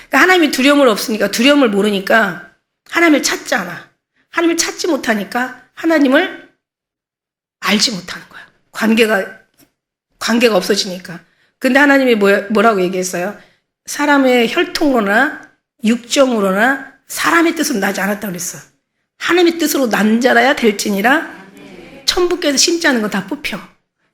그러니까 하나님이 두려움을 없으니까 두려움을 모르니까 하나님을 찾지 않아. 하나님을 찾지 못하니까 하나님을 알지 못하는 거야. 관계가 없어지니까. 근데 하나님이 뭐라고 얘기했어요? 사람의 혈통으로나 육정으로나 사람의 뜻으로 나지 않았다고 그랬어. 하나님의 뜻으로 난 자라야 될지니라 천부께서 심지 않은 거 다 뽑혀.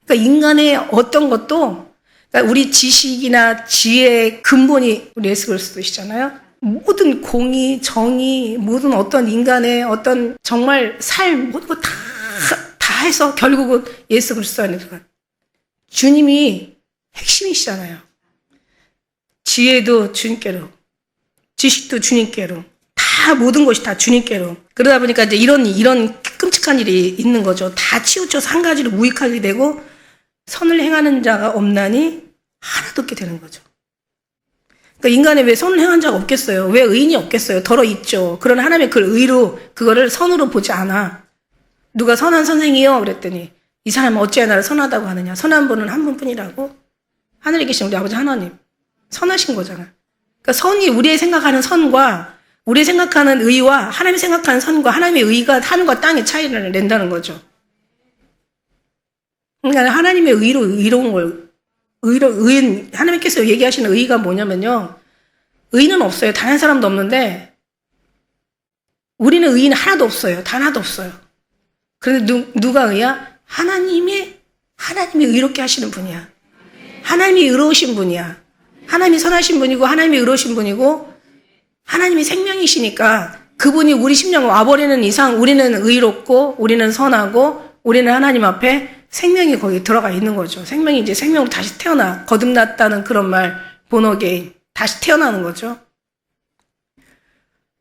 그러니까 인간의 어떤 것도 그러니까 우리 지식이나 지혜의 근본이 우리 예수 그리스도시잖아요. 모든 공의, 정의, 모든 어떤 인간의 어떤 정말 삶, 모든 거 다 해서 결국은 예수 그리스도 안에 들어가. 주님이 핵심이시잖아요. 지혜도 주님께로, 지식도 주님께로, 다 모든 것이 다 주님께로. 그러다 보니까 이제 이런 끔찍한 일이 있는 거죠. 다 치우쳐서 한 가지로 무익하게 되고 선을 행하는 자가 없나니 하나도 없게 되는 거죠. 그러니까 인간에 왜 선을 행한 자가 없겠어요? 왜 의인이 없겠어요? 덜어 있죠. 그러나 하나님의 그 의로 그거를 선으로 보지 않아. 누가 선한 선생이요? 그랬더니 이 사람은 어찌하여 나를 선하다고 하느냐? 선한 분은 한 분뿐이라고. 하늘에 계신 우리 아버지 하나님. 선하신 거잖아. 그러니까 선이 우리의 생각하는 선과 우리의 생각하는 의와 하나님이 생각하는 선과 하나님의 의가 하늘과 땅의 차이를 낸다는 거죠. 그러니까 하나님의 의로운 걸, 하나님께서 얘기하시는 의가 뭐냐면요. 의는 없어요. 단 한 사람도 없는데, 우리는 의는 하나도 없어요. 단 하나도 없어요. 그런데 누가 의야? 하나님이 의롭게 하시는 분이야. 하나님이 의로우신 분이야. 하나님이 선하신 분이고, 하나님이 의로우신 분이고, 하나님이 생명이시니까, 그분이 우리 심령을 와버리는 이상, 우리는 의롭고, 우리는 선하고, 우리는 하나님 앞에 생명이 거기 들어가 있는 거죠. 생명이 이제 생명으로 다시 태어나. 거듭났다는 그런 말, 본어게인. 다시 태어나는 거죠.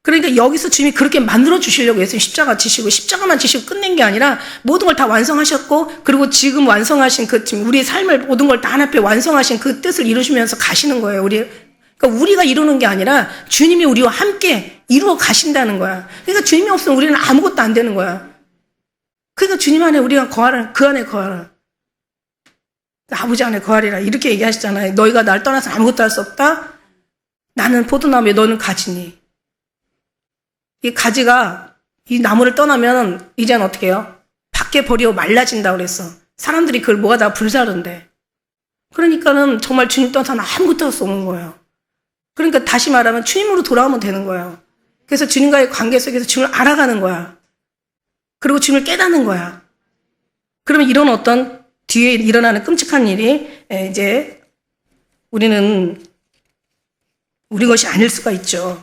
그러니까 여기서 주님이 그렇게 만들어 주시려고 예수님 십자가 지시고, 십자가만 지시고 끝낸 게 아니라 모든 걸 다 완성하셨고, 그리고 지금 완성하신 지금 우리의 삶을 모든 걸 다 하나님께 완성하신 그 뜻을 이루시면서 가시는 거예요. 그러니까 우리가 이루는 게 아니라 주님이 우리와 함께 이루어 가신다는 거야. 그러니까 주님이 없으면 우리는 아무것도 안 되는 거야. 그러니까 주님 안에 우리가 거하라, 그 안에 거하라. 아버지 안에 거하리라. 이렇게 얘기하시잖아요. 너희가 날 떠나서 아무것도 할 수 없다? 나는 포도나무에 너는 가지니. 이 가지가 이 나무를 떠나면 이제는 어떻게 해요? 밖에 버리고 말라진다고 그랬어. 사람들이 그걸 뭐가 다 불사른데. 그러니까는 정말 주님 떠나서는 아무것도 할 수 없는 거예요. 그러니까 다시 말하면 주님으로 돌아오면 되는 거예요. 그래서 주님과의 관계 속에서 주님을 알아가는 거야. 그리고 주님을 깨닫는 거야. 그러면 이런 어떤 뒤에 일어나는 끔찍한 일이 이제 우리 것이 아닐 수가 있죠.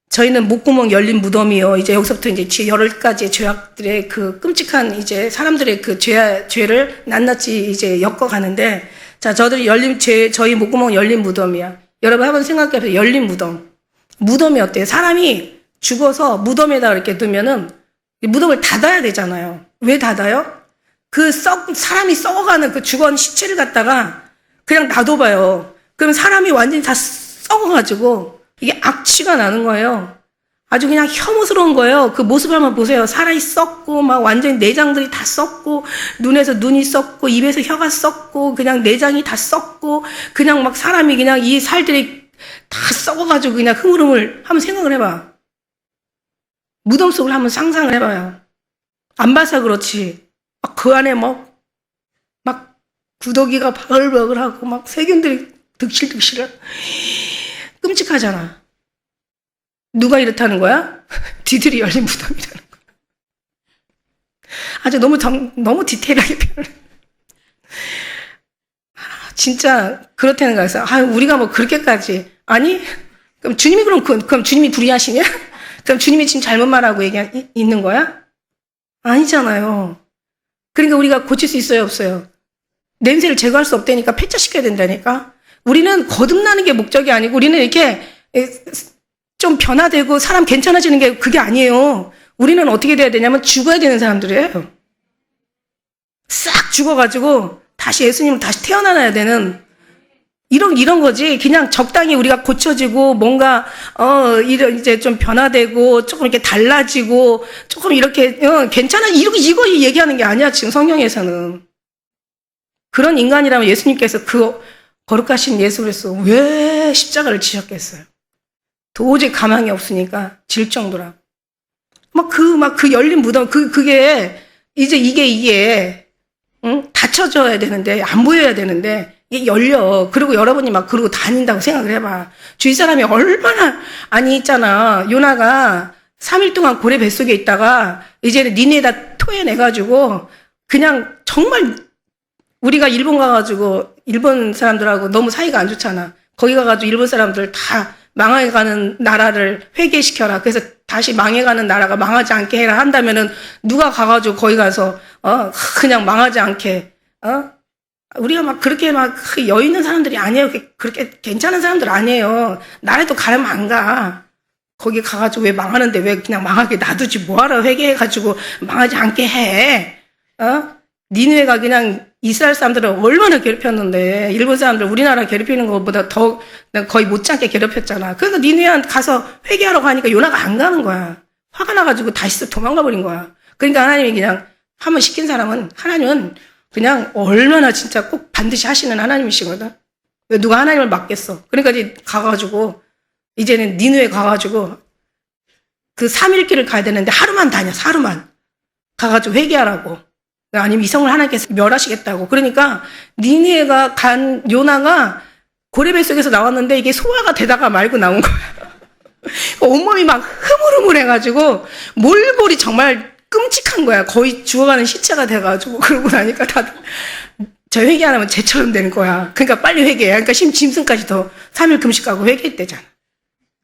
저희는 목구멍 열린 무덤이요. 이제 여기서부터 이제 여러 가지 죄악들의 그 끔찍한 이제 사람들의 그 죄를 낱낱이 이제 엮어가는데, 자, 저희 목구멍 열린 무덤이야. 여러분 한번 생각해보세요. 열린 무덤. 무덤이 어때요? 사람이 죽어서 무덤에다 이렇게 두면은 무덤을 닫아야 되잖아요. 왜 닫아요? 사람이 썩어가는 그 죽은 시체를 갖다가 그냥 놔둬봐요. 그럼 사람이 완전히 다 썩어가지고 이게 악취가 나는 거예요. 아주 그냥 혐오스러운 거예요. 그 모습을 한번 보세요. 살이 썩고 막 완전히 내장들이 다 썩고, 눈에서 눈이 썩고, 입에서 혀가 썩고, 그냥 내장이 다 썩고, 그냥 막 사람이 그냥 이 살들이 다 썩어가지고 그냥 흐물흐물 한번 생각을 해봐. 무덤 속을 한번 상상을 해봐요. 안 봐서 그렇지. 막 그 안에 막 구더기가 바글바글하고 막 세균들이 득실득실하고 끔찍하잖아. 누가 이렇다는 거야? 뒤들이 열린 무덤이라는 거야. 아주 너무 디테일하게 표현해. 진짜 그렇다는 거야. 그래서 우리가 뭐 그렇게까지. 아니? 그럼 주님이 그럼 주님이 불의하시냐? 그럼 주님이 지금 잘못 말하고 있는 거야? 아니잖아요. 그러니까 우리가 고칠 수 있어요, 없어요? 냄새를 제거할 수 없다니까 폐차시켜야 된다니까. 우리는 거듭나는 게 목적이 아니고, 우리는 이렇게 좀 변화되고 사람 괜찮아지는 게 그게 아니에요. 우리는 어떻게 돼야 되냐면 죽어야 되는 사람들이에요. 싹 죽어가지고 다시 예수님을 다시 태어나야 되는 이런 거지. 그냥 적당히 우리가 고쳐지고 뭔가 이제 좀 변화되고 조금 이렇게 달라지고 조금 이렇게 괜찮아 이거 얘기하는 게 아니야. 지금 성경에서는. 그런 인간이라면 예수님께서 그 거룩하신 예수 그리스도 왜 십자가를 지셨겠어요? 도저히 가망이 없으니까 질 정도라. 그 열린 무덤 그게 이게 닫혀져야 되는데 안 보여야 되는데 이게 열려. 그리고 여러분이 그러고 다닌다고 생각을 해봐. 주위 사람이 얼마나 있잖아. 요나가 3일 동안 고래 뱃속에 있다가 이제는 니네에다 토해내가지고 그냥 정말 우리가 일본 가가지고 일본 사람들하고 너무 사이가 안 좋잖아. 거기 가가지고 일본 사람들 다 망해가는 나라를 회개시켜라. 그래서 다시 망해가는 나라가 망하지 않게 해라 한다면은 누가 가가지고 거기 가서 그냥 망하지 않게 우리가 그렇게 여유 있는 사람들이 아니에요. 그렇게 괜찮은 사람들 아니에요. 나라도 가려면 안 가. 거기 가가지고 왜 망하는데 왜 그냥 망하게 놔두지 뭐하러 회개해가지고 망하지 않게 해. 니네가 그냥 이스라엘 사람들을 얼마나 괴롭혔는데 일본 사람들 우리나라 괴롭히는 것보다 더 거의 못지않게 괴롭혔잖아. 그래서 니네한테 가서 회개하라고 하니까 요나가 안 가는 거야. 화가 나가지고 다시 도망가 버린 거야. 그러니까 하나님이 그냥 한번 시킨 사람은 하나님은 그냥 얼마나 진짜 꼭 반드시 하시는 하나님이시거든. 왜 누가 하나님을 맡겠어? 그러니까 이제 가가지고 이제는 니느웨 가가지고 그 3일 길을 가야 되는데 하루만 다녔어. 하루만 가가지고 회개하라고. 아니면 이성을 하나님께서 멸하시겠다고. 그러니까 니느웨가 간 요나가 고레벨 속에서 나왔는데 이게 소화가 되다가 말고 나온 거야. 온몸이 막 흐물흐물해가지고 몰골이 정말 끔찍한 거야. 거의 죽어가는 시체가 돼가지고. 그러고 나니까 다들 저 회개 안 하면 쟤처럼 되는 거야. 그러니까 빨리 회개해. 그러니까 짐승까지 더 3일 금식하고 회개했대잖아.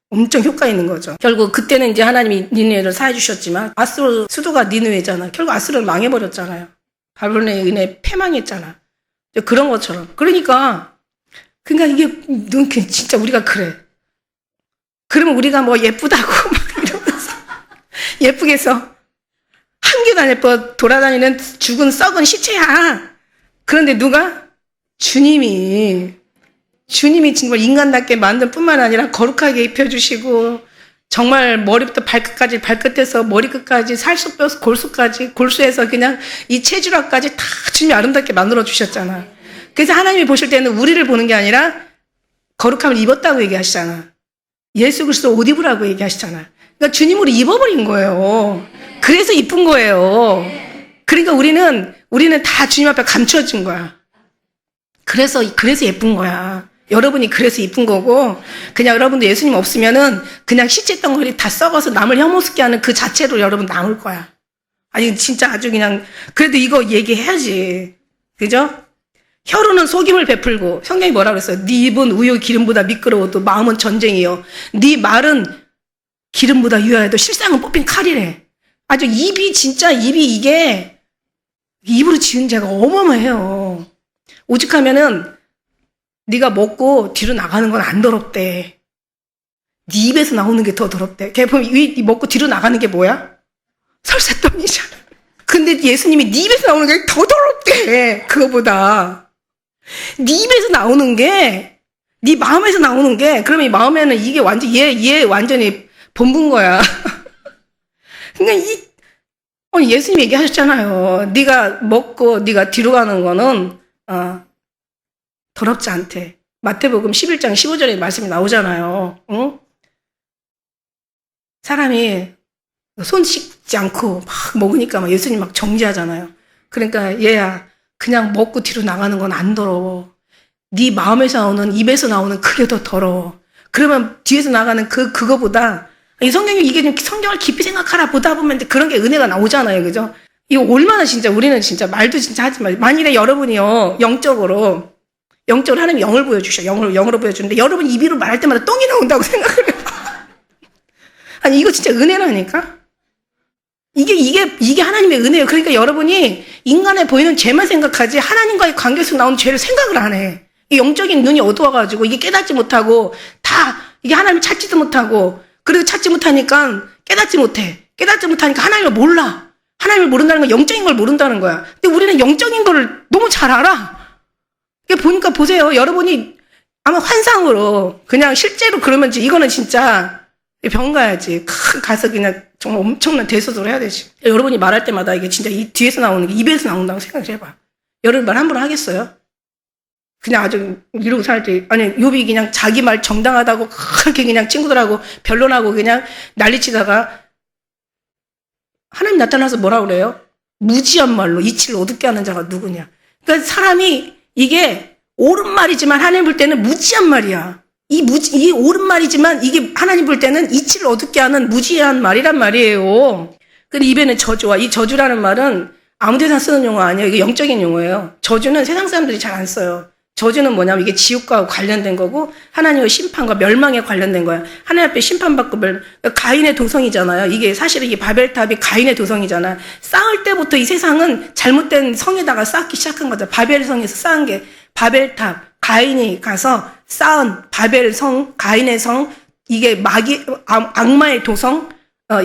엄청 효과 있는 거죠. 결국 그때는 이제 하나님이 니느웨를 사해 주셨지만 아수르 수도가 니느웨잖아. 결국 아수르는 망해버렸잖아요. 바벨론의 은혜 패망했잖아. 그런 것처럼. 그러니까 이게 진짜 우리가 그래. 그러면 우리가 뭐 예쁘다고 막 이러면서 예쁘게 해서 한 개도 안 예뻐 돌아다니는 죽은 썩은 시체야. 그런데 누가? 주님이 정말 인간답게 만든 뿐만 아니라 거룩하게 입혀주시고 정말 머리부터 발끝까지 발끝에서 머리끝까지 살수뼈 골수까지 골수에서 그냥 이 체질화까지 다 주님이 아름답게 만들어 주셨잖아. 그래서 하나님이 보실 때는 우리를 보는 게 아니라 거룩함을 입었다고 얘기하시잖아. 예수 그리스도 옷 입으라고 얘기하시잖아. 그러니까 주님으로 입어버린 거예요. 그래서 이쁜 거예요. 그러니까 우리는 다 주님 앞에 감춰진 거야. 그래서 예쁜 거야. 여러분이 그래서 이쁜 거고, 그냥 여러분도 예수님 없으면은 그냥 시체 덩어리 다 썩어서 남을 혐오스럽게 하는 그 자체로 여러분 남을 거야. 아니, 진짜 아주 그냥, 그래도 이거 얘기해야지. 그죠? 혀로는 속임을 베풀고, 성경이 뭐라 그랬어요? 네 입은 우유 기름보다 미끄러워도 마음은 전쟁이요. 네 말은 기름보다 유하여도 실상은 뽑힌 칼이래. 아주 입이 이게, 입으로 지은 죄가 어마어마해요. 오직하면은, 네가 먹고 뒤로 나가는 건 안 더럽대. 네 입에서 나오는 게 더 더럽대. 걔 보면 먹고 뒤로 나가는 게 뭐야? 설사떡이잖아. 근데 예수님이 네 입에서 나오는 게 더 더럽대. 그거보다. 네 입에서 나오는 게, 네 마음에서 나오는 게, 그러면 이 마음에는 이게 얘 완전히 본분 거야. 그러니까 예수님이 얘기하셨잖아요. 네가 먹고 네가 뒤로 가는 거는, 더럽지 않대. 마태복음 11장 15절에 말씀이 나오잖아요. 응? 사람이 손 씻지 않고 막 먹으니까 막 예수님 막 정죄하잖아요. 그러니까 얘야 그냥 먹고 뒤로 나가는 건 안 더러워. 네 마음에서 나오는 입에서 나오는 그게 더 더러워. 그러면 뒤에서 나가는 그거보다 이 성경이 이게 좀 성경을 깊이 생각하라 보다 보면 그런 게 은혜가 나오잖아요. 그죠? 이거 얼마나 진짜 우리는 진짜 말도 진짜 하지 말. 만일에 여러분이요 영적으로 하나님이 영을 보여주셔. 영으로 보여주는데 여러분 입으로 말할 때마다 똥이 나온다고 생각을 해요. 아니 이거 진짜 은혜라니까. 이게 하나님의 은혜예요. 그러니까 여러분이 인간에 보이는 죄만 생각하지 하나님과의 관계 속에 나오는 죄를 생각을 안 해. 이 영적인 눈이 어두워가지고 이게 깨닫지 못하고 이게 하나님을 찾지도 못하고 그리고 찾지 못하니까 깨닫지 못하니까 하나님을 몰라. 하나님을 모른다는 건 영적인 걸 모른다는 거야. 근데 우리는 영적인 거를 너무 잘 알아. 보니까 보세요. 여러분이 아마 환상으로 그냥 실제로 그러면 이거는 진짜 병원 가야지. 가서 그냥 정말 엄청난 대소를 해야 되지. 여러분이 말할 때마다 이게 진짜 이 뒤에서 나오는 게 입에서 나온다고 생각을 해봐. 여러분 말 함부로 하겠어요? 그냥 아주 이러고 살지. 아니 욥이 그냥 자기 말 정당하다고 그렇게 그냥 친구들하고 변론하고 그냥 난리치다가 하나님 나타나서 뭐라 그래요? 무지한 말로 이치를 어둡게 하는 자가 누구냐. 그러니까 사람이 이게 옳은 말이지만 하나님 볼 때는 무지한 말이야. 이게 옳은 말이지만 이게 하나님 볼 때는 이치를 어둡게 하는 무지한 말이란 말이에요. 근데 입에는 저주와 이 저주라는 말은 아무 데나 쓰는 용어 아니에요. 이게 영적인 용어예요. 저주는 세상 사람들이 잘 안 써요. 저주는 뭐냐면 이게 지옥과 관련된 거고 하나님의 심판과 멸망에 관련된 거야. 하나님 앞에 심판받고 가인의 도성이잖아요. 이게 사실은 이 바벨탑이 가인의 도성이잖아. 쌓을 때부터 이 세상은 잘못된 성에다가 쌓기 시작한 거죠. 바벨성에서 쌓은 게 바벨탑, 가인이 가서 쌓은 바벨성, 가인의 성, 이게 악마의 도성,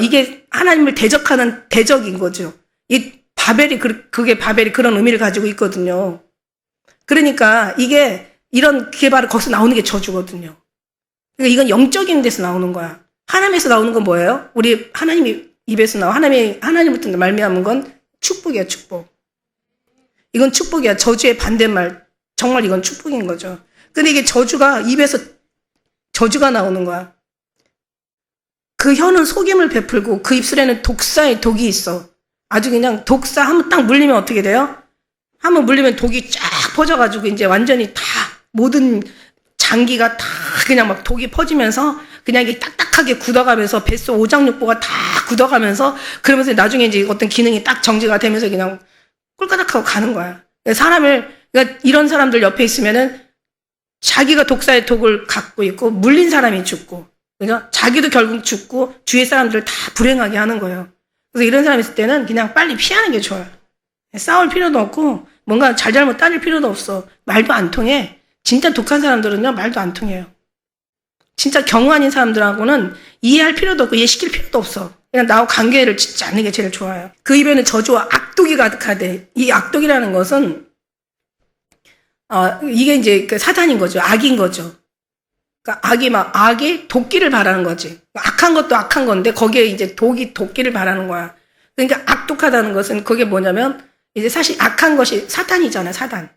이게 하나님을 대적하는 대적인 거죠. 이 바벨이 그런 의미를 가지고 있거든요. 그러니까 그게 바로 거기서 나오는 게 저주거든요. 그러니까 이건 영적인 데서 나오는 거야. 하나님에서 나오는 건 뭐예요? 우리 하나님이 입에서 하나님부터 말미암은 건 축복이야, 축복. 이건 축복이야. 저주의 반대말. 정말 이건 축복인 거죠. 근데 이게 저주가, 입에서 저주가 나오는 거야. 그 혀는 속임을 베풀고 그 입술에는 독사의 독이 있어. 아주 그냥 독사 한번 딱 물리면 어떻게 돼요? 한번 물리면 독이 쫙 퍼져가지고 이제 완전히 다 모든 장기가 다 그냥 막 독이 퍼지면서 그냥 이게 딱딱하게 굳어가면서 뱃속 오장육부가 다 굳어가면서 그러면서 나중에 이제 어떤 기능이 딱 정지가 되면서 그냥 꿀까닥하고 가는 거야. 그러니까 이런 사람들 옆에 있으면은 자기가 독사의 독을 갖고 있고 물린 사람이 죽고, 그죠? 자기도 결국 죽고 주위의 사람들을 다 불행하게 하는 거예요. 그래서 이런 사람이 있을 때는 그냥 빨리 피하는 게 좋아요. 싸울 필요도 없고 뭔가 잘잘못 따질 필요도 없어. 말도 안 통해. 진짜 독한 사람들은요 말도 안 통해요. 진짜 경우 아닌 사람들하고는 이해할 필요도 없고 이해시킬 필요도 없어. 그냥 나하고 관계를 짓지 않는 게 제일 좋아요. 그 입에는 저주와 악독이 가득하대. 이 악독이라는 것은 이게 이제 그 사탄인 거죠. 악인 거죠. 그러니까 악이 도끼를 바라는 거지. 악한 것도 악한 건데 거기에 이제 도끼를 바라는 거야. 그러니까 악독하다는 것은 그게 뭐냐면 이제 사실 악한 것이 사탄이잖아요. 사탄.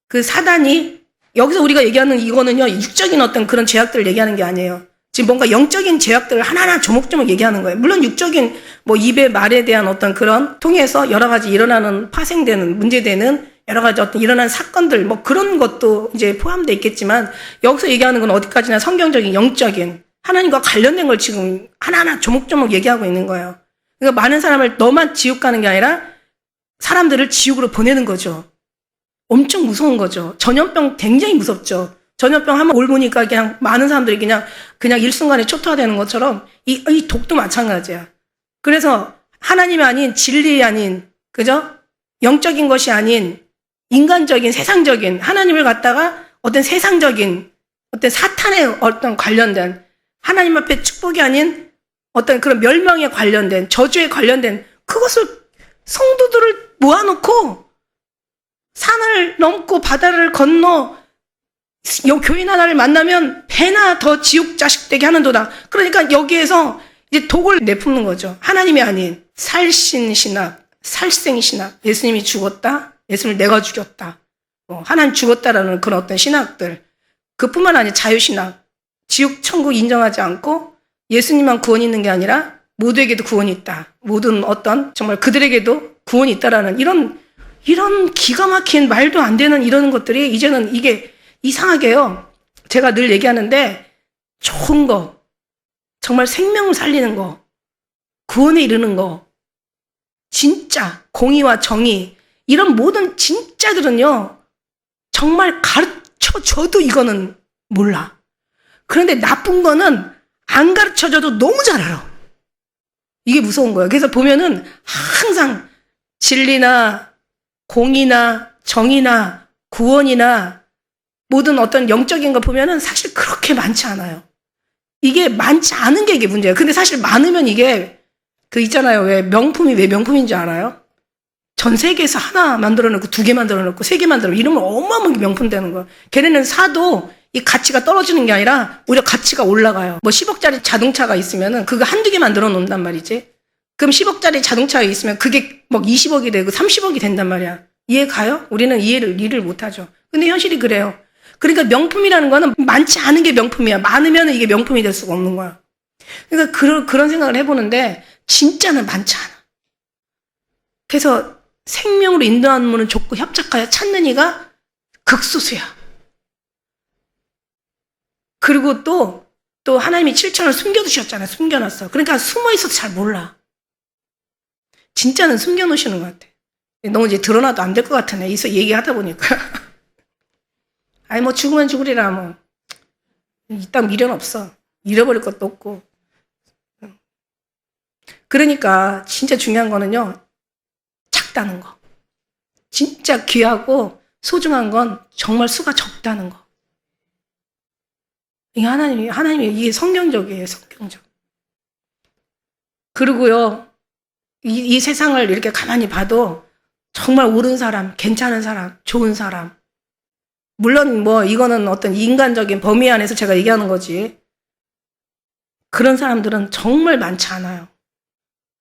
그 사단이 여기서 우리가 얘기하는 이거는요 육적인 어떤 그런 죄악들을 얘기하는 게 아니에요. 지금 뭔가 영적인 죄악들을 하나하나 조목조목 얘기하는 거예요. 물론 육적인 뭐 입의 말에 대한 어떤 그런 통해서 여러 가지 일어나는 파생되는 문제되는 여러 가지 어떤 일어나는 사건들 뭐 그런 것도 이제 포함되어 있겠지만 여기서 얘기하는 건 어디까지나 성경적인 영적인 하나님과 관련된 걸 지금 하나하나 조목조목 얘기하고 있는 거예요. 그러니까 많은 사람을 너만 지옥 가는 게 아니라 사람들을 지옥으로 보내는 거죠. 엄청 무서운 거죠. 전염병 굉장히 무섭죠. 전염병 한번 옮으니까 그냥 많은 사람들이 그냥 일순간에 초토화되는 것처럼 이 독도 마찬가지야. 그래서 하나님이 아닌 진리 아닌 그죠? 영적인 것이 아닌 인간적인 세상적인 하나님을 갖다가 어떤 세상적인 어떤 사탄에 어떤 관련된 하나님 앞에 축복이 아닌 어떤 그런 멸망에 관련된 저주에 관련된 그것을 성도들을 모아놓고 산을 넘고 바다를 건너 교인 하나를 만나면 배나 더 지옥 자식 되게 하는도다. 그러니까 여기에서 이제 독을 내뿜는 거죠. 하나님이 아닌 살신신학, 살생신학. 예수님이 죽었다. 예수님을 내가 죽였다. 하나님 죽었다라는 그런 어떤 신학들. 그뿐만 아니라 자유신학. 지옥, 천국 인정하지 않고 예수님만 구원이 있는 게 아니라 모두에게도 구원이 있다. 모든 어떤 정말 그들에게도 구원이 있다라는 이런 기가 막힌 말도 안 되는 이런 것들이 이제는 이게 이상하게요. 제가 늘 얘기하는데 좋은 거, 정말 생명을 살리는 거, 구원에 이르는 거, 진짜 공의와 정의 이런 모든 진짜들은요. 정말 가르쳐줘도 이거는 몰라. 그런데 나쁜 거는 안 가르쳐줘도 너무 잘 알아. 이게 무서운 거예요. 그래서 보면은 항상 진리나 공의나 정의나 구원이나 모든 어떤 영적인 거 보면은 사실 그렇게 많지 않아요. 이게 많지 않은 게 이게 문제예요. 근데 사실 많으면 이게 그 있잖아요. 왜 명품인지 알아요? 전 세계에서 하나 만들어놓고 2개 만들어놓고 3개 만들어놓고 이러면 어마어마하게 명품 되는 거예요. 걔네는 사도 이 가치가 떨어지는 게 아니라 오히려 가치가 올라가요. 뭐 10억짜리 자동차가 있으면은 그거 1-2개 만들어 놓는단 말이지. 그럼 10억짜리 자동차가 있으면 그게 막 20억이 되고 30억이 된단 말이야. 이해 가요? 우리는 이해를 못하죠. 근데 현실이 그래요. 그러니까 명품이라는 거는 많지 않은 게 명품이야. 많으면 이게 명품이 될 수가 없는 거야. 그러니까 그런 생각을 해보는데 진짜는 많지 않아. 그래서 생명으로 인도하는 문은 좁고 협착하여 찾는 이가 극소수야. 그리고 또 하나님이 7천을 숨겨두셨잖아요. 숨겨놨어. 그러니까 숨어있어도 잘 몰라. 진짜는 숨겨놓으시는 것 같아. 너무 이제 드러나도 안 될 것 같으네. 얘기하다 보니까. 아니, 뭐 죽으면 죽으리라, 뭐. 이딴 미련 없어. 잃어버릴 것도 없고. 그러니까 진짜 중요한 거는요. 작다는 거. 진짜 귀하고 소중한 건 정말 수가 적다는 거. 이게 하나님이 이게 성경적이에요, 성경적. 그리고요, 이 세상을 이렇게 가만히 봐도 정말 옳은 사람, 괜찮은 사람, 좋은 사람. 물론 뭐 이거는 어떤 인간적인 범위 안에서 제가 얘기하는 거지. 그런 사람들은 정말 많지 않아요.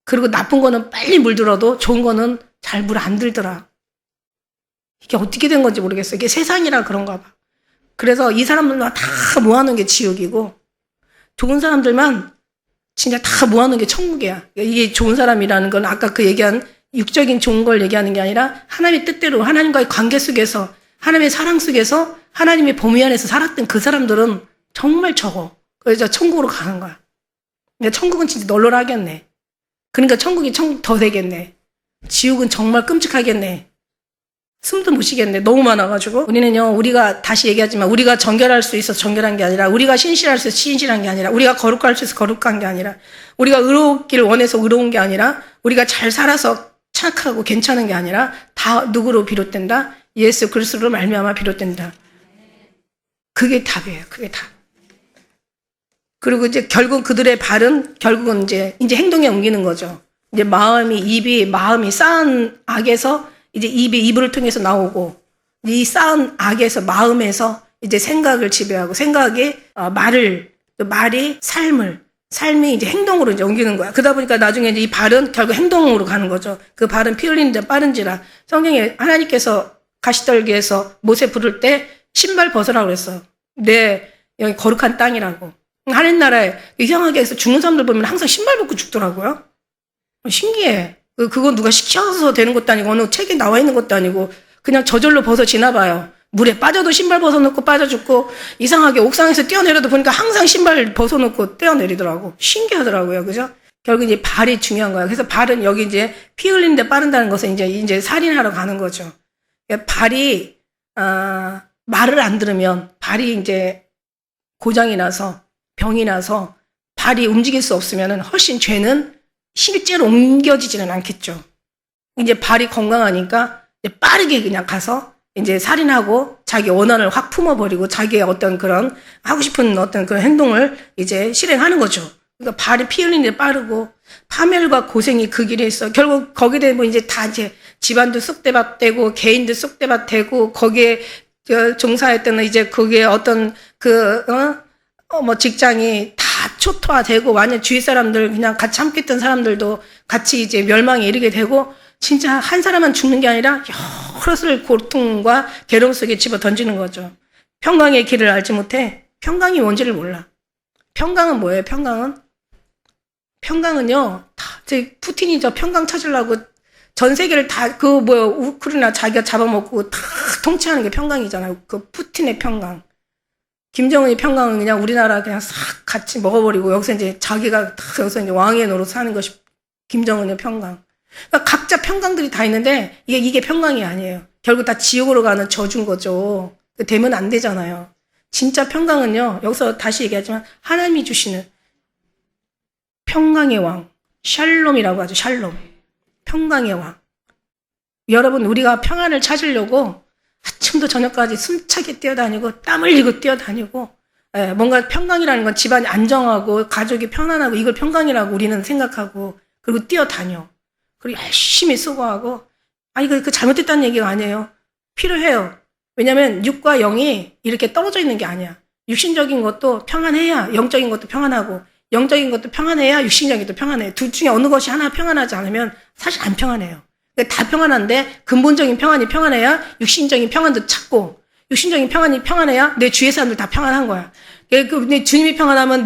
그리고 나쁜 거는 빨리 물들어도 좋은 거는 잘 물 안 들더라. 이게 어떻게 된 건지 모르겠어요. 이게 세상이라 그런가 봐. 그래서 이 사람들만 다 모아놓은 게 지옥이고, 좋은 사람들만 진짜 다 모아놓은 게 천국이야. 이게 좋은 사람이라는 건 아까 그 얘기한 육적인 좋은 걸 얘기하는 게 아니라 하나님의 뜻대로 하나님과의 관계 속에서 하나님의 사랑 속에서 하나님의 범위 안에서 살았던 그 사람들은 정말 적어. 그래서 천국으로 가는 거야. 근데 천국은 진짜 널널하겠네. 그러니까 천국이 천국 더 되겠네. 지옥은 정말 끔찍하겠네. 숨도 못 쉬겠네. 너무 많아가지고. 우리는요, 우리가 다시 얘기하지만 우리가 정결할 수 있어서 정결한 게 아니라, 우리가 신실할 수 있어서 신실한 게 아니라, 우리가 거룩할 수 있어서 거룩한 게 아니라, 우리가 의롭기를 원해서 의로운 게 아니라, 우리가 잘 살아서 착하고 괜찮은 게 아니라 다 누구로 비롯된다? 예수 그리스도로 말미암아 비롯된다. 그게 답이에요. 그게 답. 그리고 이제 결국 그들의 발은 결국은 이제 행동에 옮기는 거죠. 이제 마음이 쌓은 악에서 이제 입이 이불을 통해서 나오고, 이 쌓은 악에서 마음에서 이제 생각을 지배하고, 생각이 말이 삶이 이제 행동으로 이제 옮기는 거야. 그러다 보니까 나중에 이제 이 발은 결국 행동으로 가는 거죠. 그 발은 피 흘리는 데 빠른지라. 성경에 하나님께서 가시떨기에서 모세 부를 때 신발 벗으라고 그랬어. 여기 거룩한 땅이라고. 하늘 나라에 이상하게 해서 죽는 사람들 보면 항상 신발 벗고 죽더라고요. 신기해. 그건 누가 시켜서 되는 것도 아니고 어느 책에 나와 있는 것도 아니고 그냥 저절로 벗어지나 봐요. 물에 빠져도 신발 벗어놓고 빠져 죽고, 이상하게 옥상에서 뛰어내려도 보니까 항상 신발 벗어놓고 뛰어내리더라고. 신기하더라고요. 그죠? 결국 이제 발이 중요한 거야. 그래서 발은 여기 이제 피 흘리는데 빠른다는 것은 이제 살인하러 가는 거죠. 발이 말을 안 들으면 발이 이제 고장이 나서 병이 나서 발이 움직일 수 없으면은 훨씬 죄는 실제로 옮겨지지는 않겠죠. 이제 발이 건강하니까 이제 빠르게 그냥 가서 이제 살인하고 자기 원한을 확 품어버리고 자기의 어떤 그런 하고 싶은 어떤 그런 행동을 이제 실행하는 거죠. 그러니까 발이 피 흘리는 데 빠르고 파멸과 고생이 그 길에 있어. 결국 거기에 대해 이제 다 이제 집안도 쑥대밭 되고 개인도 쑥대밭 되고 거기에 종사했던 이제 그게 어떤 직장이 다 초토화되고 완전 주위 사람들 그냥 같이 함께했던 사람들도 같이 이제 멸망에 이르게 되고 진짜 한 사람만 죽는 게 아니라 여럿을 고통과 괴로움 속에 집어 던지는 거죠. 평강의 길을 알지 못해 평강이 뭔지를 몰라. 평강은 뭐예요? 평강은요, 푸틴이 저 평강 찾으려고 전 세계를 다 우크라이나 자기가 잡아먹고 다 통치하는 게 평강이잖아요. 그 푸틴의 평강. 김정은의 평강은 그냥 우리나라 그냥 싹 같이 먹어버리고 여기서 이제 자기가 딱 여기서 이제 왕의 노릇 사는 것이 김정은의 평강. 그러니까 각자 평강들이 다 있는데 이게 평강이 아니에요. 결국 다 지옥으로 가는 저주인 거죠. 되면 안 되잖아요. 진짜 평강은요, 여기서 다시 얘기하지만 하나님이 주시는 평강의 왕, 샬롬이라고 하죠. 샬롬. 평강의 왕. 여러분, 우리가 평안을 찾으려고 아침부터 저녁까지 숨차게 뛰어다니고 땀 흘리고 뛰어다니고, 뭔가 평강이라는 건 집안이 안정하고 가족이 편안하고 이걸 평강이라고 우리는 생각하고 그리고 뛰어다녀. 그리고 열심히 수고하고, 그 잘못됐다는 얘기가 아니에요. 필요해요. 왜냐면 육과 영이 이렇게 떨어져 있는 게 아니야. 육신적인 것도 평안해야 영적인 것도 평안하고, 영적인 것도 평안해야 육신적인 것도 평안해요. 둘 중에 어느 것이 하나 평안하지 않으면 사실 안 평안해요. 다 평안한데 근본적인 평안이 평안해야 육신적인 평안도 찾고, 육신적인 평안이 평안해야 내 주위의 사람들 다 평안한 거야. 내 주님이 평안하면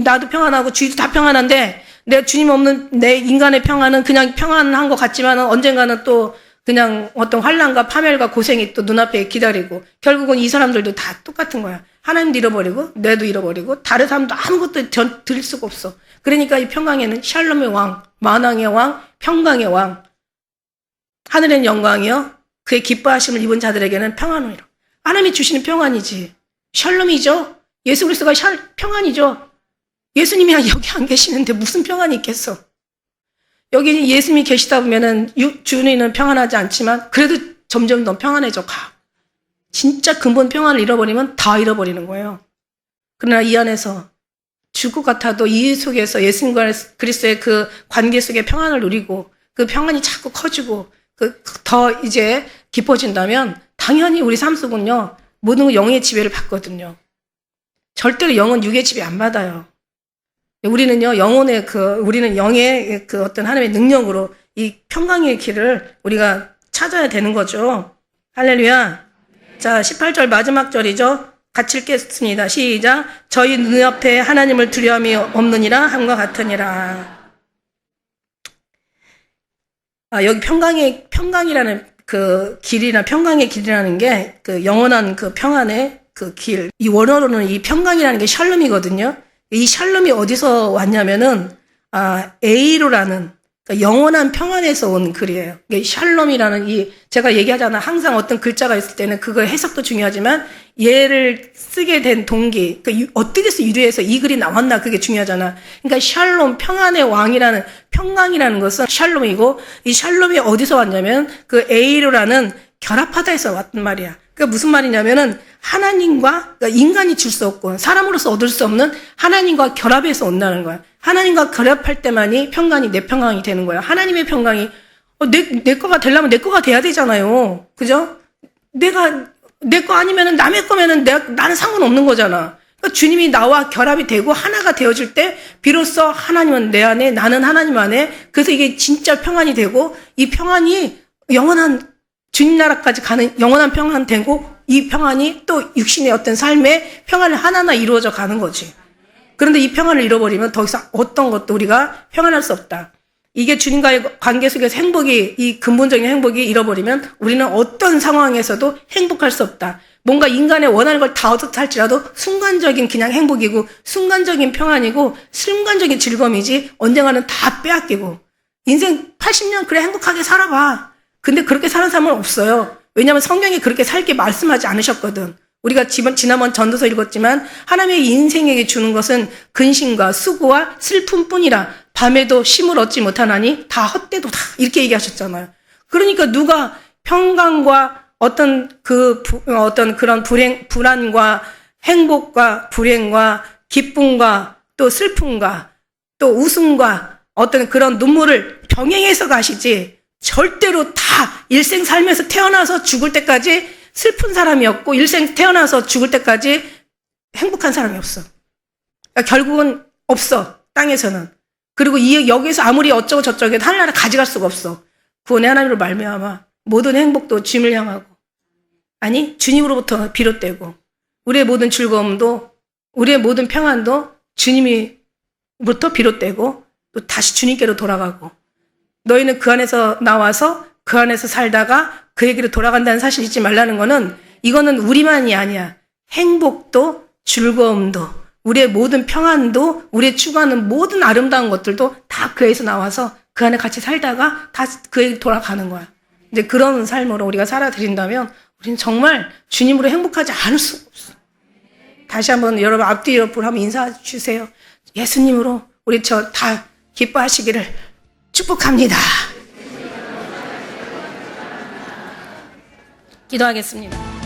나도 평안하고 주위도 다 평안한데, 내 주님 없는 내 인간의 평안은 그냥 평안한 것 같지만 언젠가는 또 그냥 어떤 환난과 파멸과 고생이 또 눈앞에 기다리고, 결국은 이 사람들도 다 똑같은 거야. 하나님도 잃어버리고 내도 잃어버리고 다른 사람도 아무것도 드릴 수가 없어. 그러니까 이 평강에는 샬롬의 왕, 만왕의 왕, 평강의 왕, 하늘의 영광이요 그의 기뻐하심을 입은 자들에게는 평안이라. 하나님이 주시는 평안이지. 샬롬이죠. 예수 그리스도가 평안이죠. 예수님이 여기 안 계시는데 무슨 평안이 있겠어. 여기 예수님이 계시다 보면은 주님은 평안하지 않지만 그래도 점점 더 평안해져 가. 진짜 근본 평안을 잃어버리면 다 잃어버리는 거예요. 그러나 이 안에서 죽을 것 같아도 이 속에서 예수님과 그리스도의 그 관계 속에 평안을 누리고 그 평안이 자꾸 커지고 더 이제 깊어진다면 당연히 우리 삶 속은요, 모든 영의 지배를 받거든요. 절대로 영은 육의 지배 안 받아요. 우리는요, 우리는 영의 어떤 하나님의 능력으로 이 평강의 길을 우리가 찾아야 되는 거죠. 할렐루야. 자, 18절 마지막 절이죠. 같이 읽겠습니다. 시작. 저희 눈앞에 하나님을 두려움이 없느니라 함과 같으니라. 여기 평강이라는 그 길이나 평강의 길이라는 게 그 영원한 그 평안의 그 길. 이 원어로는 이 평강이라는 게 샬롬이거든요. 이 샬롬이 어디서 왔냐면은, 에이로라는, 그러니까 영원한 평안에서 온 글이에요. 이게 샬롬이라는 제가 얘기하잖아. 항상 어떤 글자가 있을 때는 그거 해석도 중요하지만 얘를 쓰게 된 동기, 그러니까 어떻게 해서 유래해서 이 글이 나왔나 그게 중요하잖아. 그러니까 샬롬, 평안의 왕이라는, 평강이라는 것은 샬롬이고, 이 샬롬이 어디서 왔냐면 그 에이로라는 결합하다에서 왔단 말이야. 그러니까 무슨 말이냐면은 하나님과, 그러니까 인간이 줄 수 없고 사람으로서 얻을 수 없는 하나님과 결합해서 온다는 거야. 하나님과 결합할 때만이 평강이 내 평강이 되는 거야. 하나님의 평강이 내 거가 되려면 내 거가 돼야 되잖아요. 그죠? 내 거 아니면은 남의 거면은 나는 상관없는 거잖아. 그러니까 주님이 나와 결합이 되고 하나가 되어질 때 비로소 하나님은 내 안에, 나는 하나님 안에, 그래서 이게 진짜 평안이 되고 이 평안이 영원한 주님 나라까지 가는 영원한 평안 되고 이 평안이 또 육신의 어떤 삶의 평안을 하나하나 이루어져 가는 거지. 그런데 이 평안을 잃어버리면 더 이상 어떤 것도 우리가 평안할 수 없다. 이게 주님과의 관계 속에서 행복이, 이 근본적인 행복이 잃어버리면 우리는 어떤 상황에서도 행복할 수 없다. 뭔가 인간의 원하는 걸 다 얻었다 할지라도 순간적인 그냥 행복이고 순간적인 평안이고 순간적인 즐거움이지 언젠가는 다 빼앗기고 인생 80년 그래 행복하게 살아봐. 근데 그렇게 사는 사람은 없어요. 왜냐하면 성경이 그렇게 살게 말씀하지 않으셨거든. 우리가 지난번 전도서 읽었지만 하나님의 인생에게 주는 것은 근심과 수고와 슬픔뿐이라 밤에도 쉼을 얻지 못하나니 다 헛되도다 이렇게 얘기하셨잖아요. 그러니까 누가 평강과 어떤 그런 불안과 행복과 불행과 기쁨과 또 슬픔과 또 웃음과 어떤 그런 눈물을 병행해서 가시지 절대로 다 일생 살면서 태어나서 죽을 때까지 슬픈 사람이었고 일생 태어나서 죽을 때까지 행복한 사람이 없어. 그러니까 결국은 없어. 땅에서는. 그리고 여기서 아무리 어쩌고 저쩌고 해도 하나를 가져갈 수가 없어. 구원의 하나님으로 말미암아 모든 행복도 주님을 향하고 아니 주님으로부터 비롯되고 우리의 모든 즐거움도 우리의 모든 평안도 주님으로부터 비롯되고 또 다시 주님께로 돌아가고 너희는 그 안에서 나와서 그 안에서 살다가 그에게로 돌아간다는 사실 잊지 말라는 거는 이거는 우리만이 아니야. 행복도 즐거움도 우리의 모든 평안도 우리의 추구하는 모든 아름다운 것들도 다 그에서 나와서 그 안에 같이 살다가 다시 그에게 돌아가는 거야. 이제 그런 삶으로 우리가 살아드린다면 우리는 정말 주님으로 행복하지 않을 수가 없어. 다시 한번 여러분 앞뒤 옆으로 한번 인사해 주세요. 예수님으로 우리 저 다 기뻐하시기를 축복합니다. 기도하겠습니다.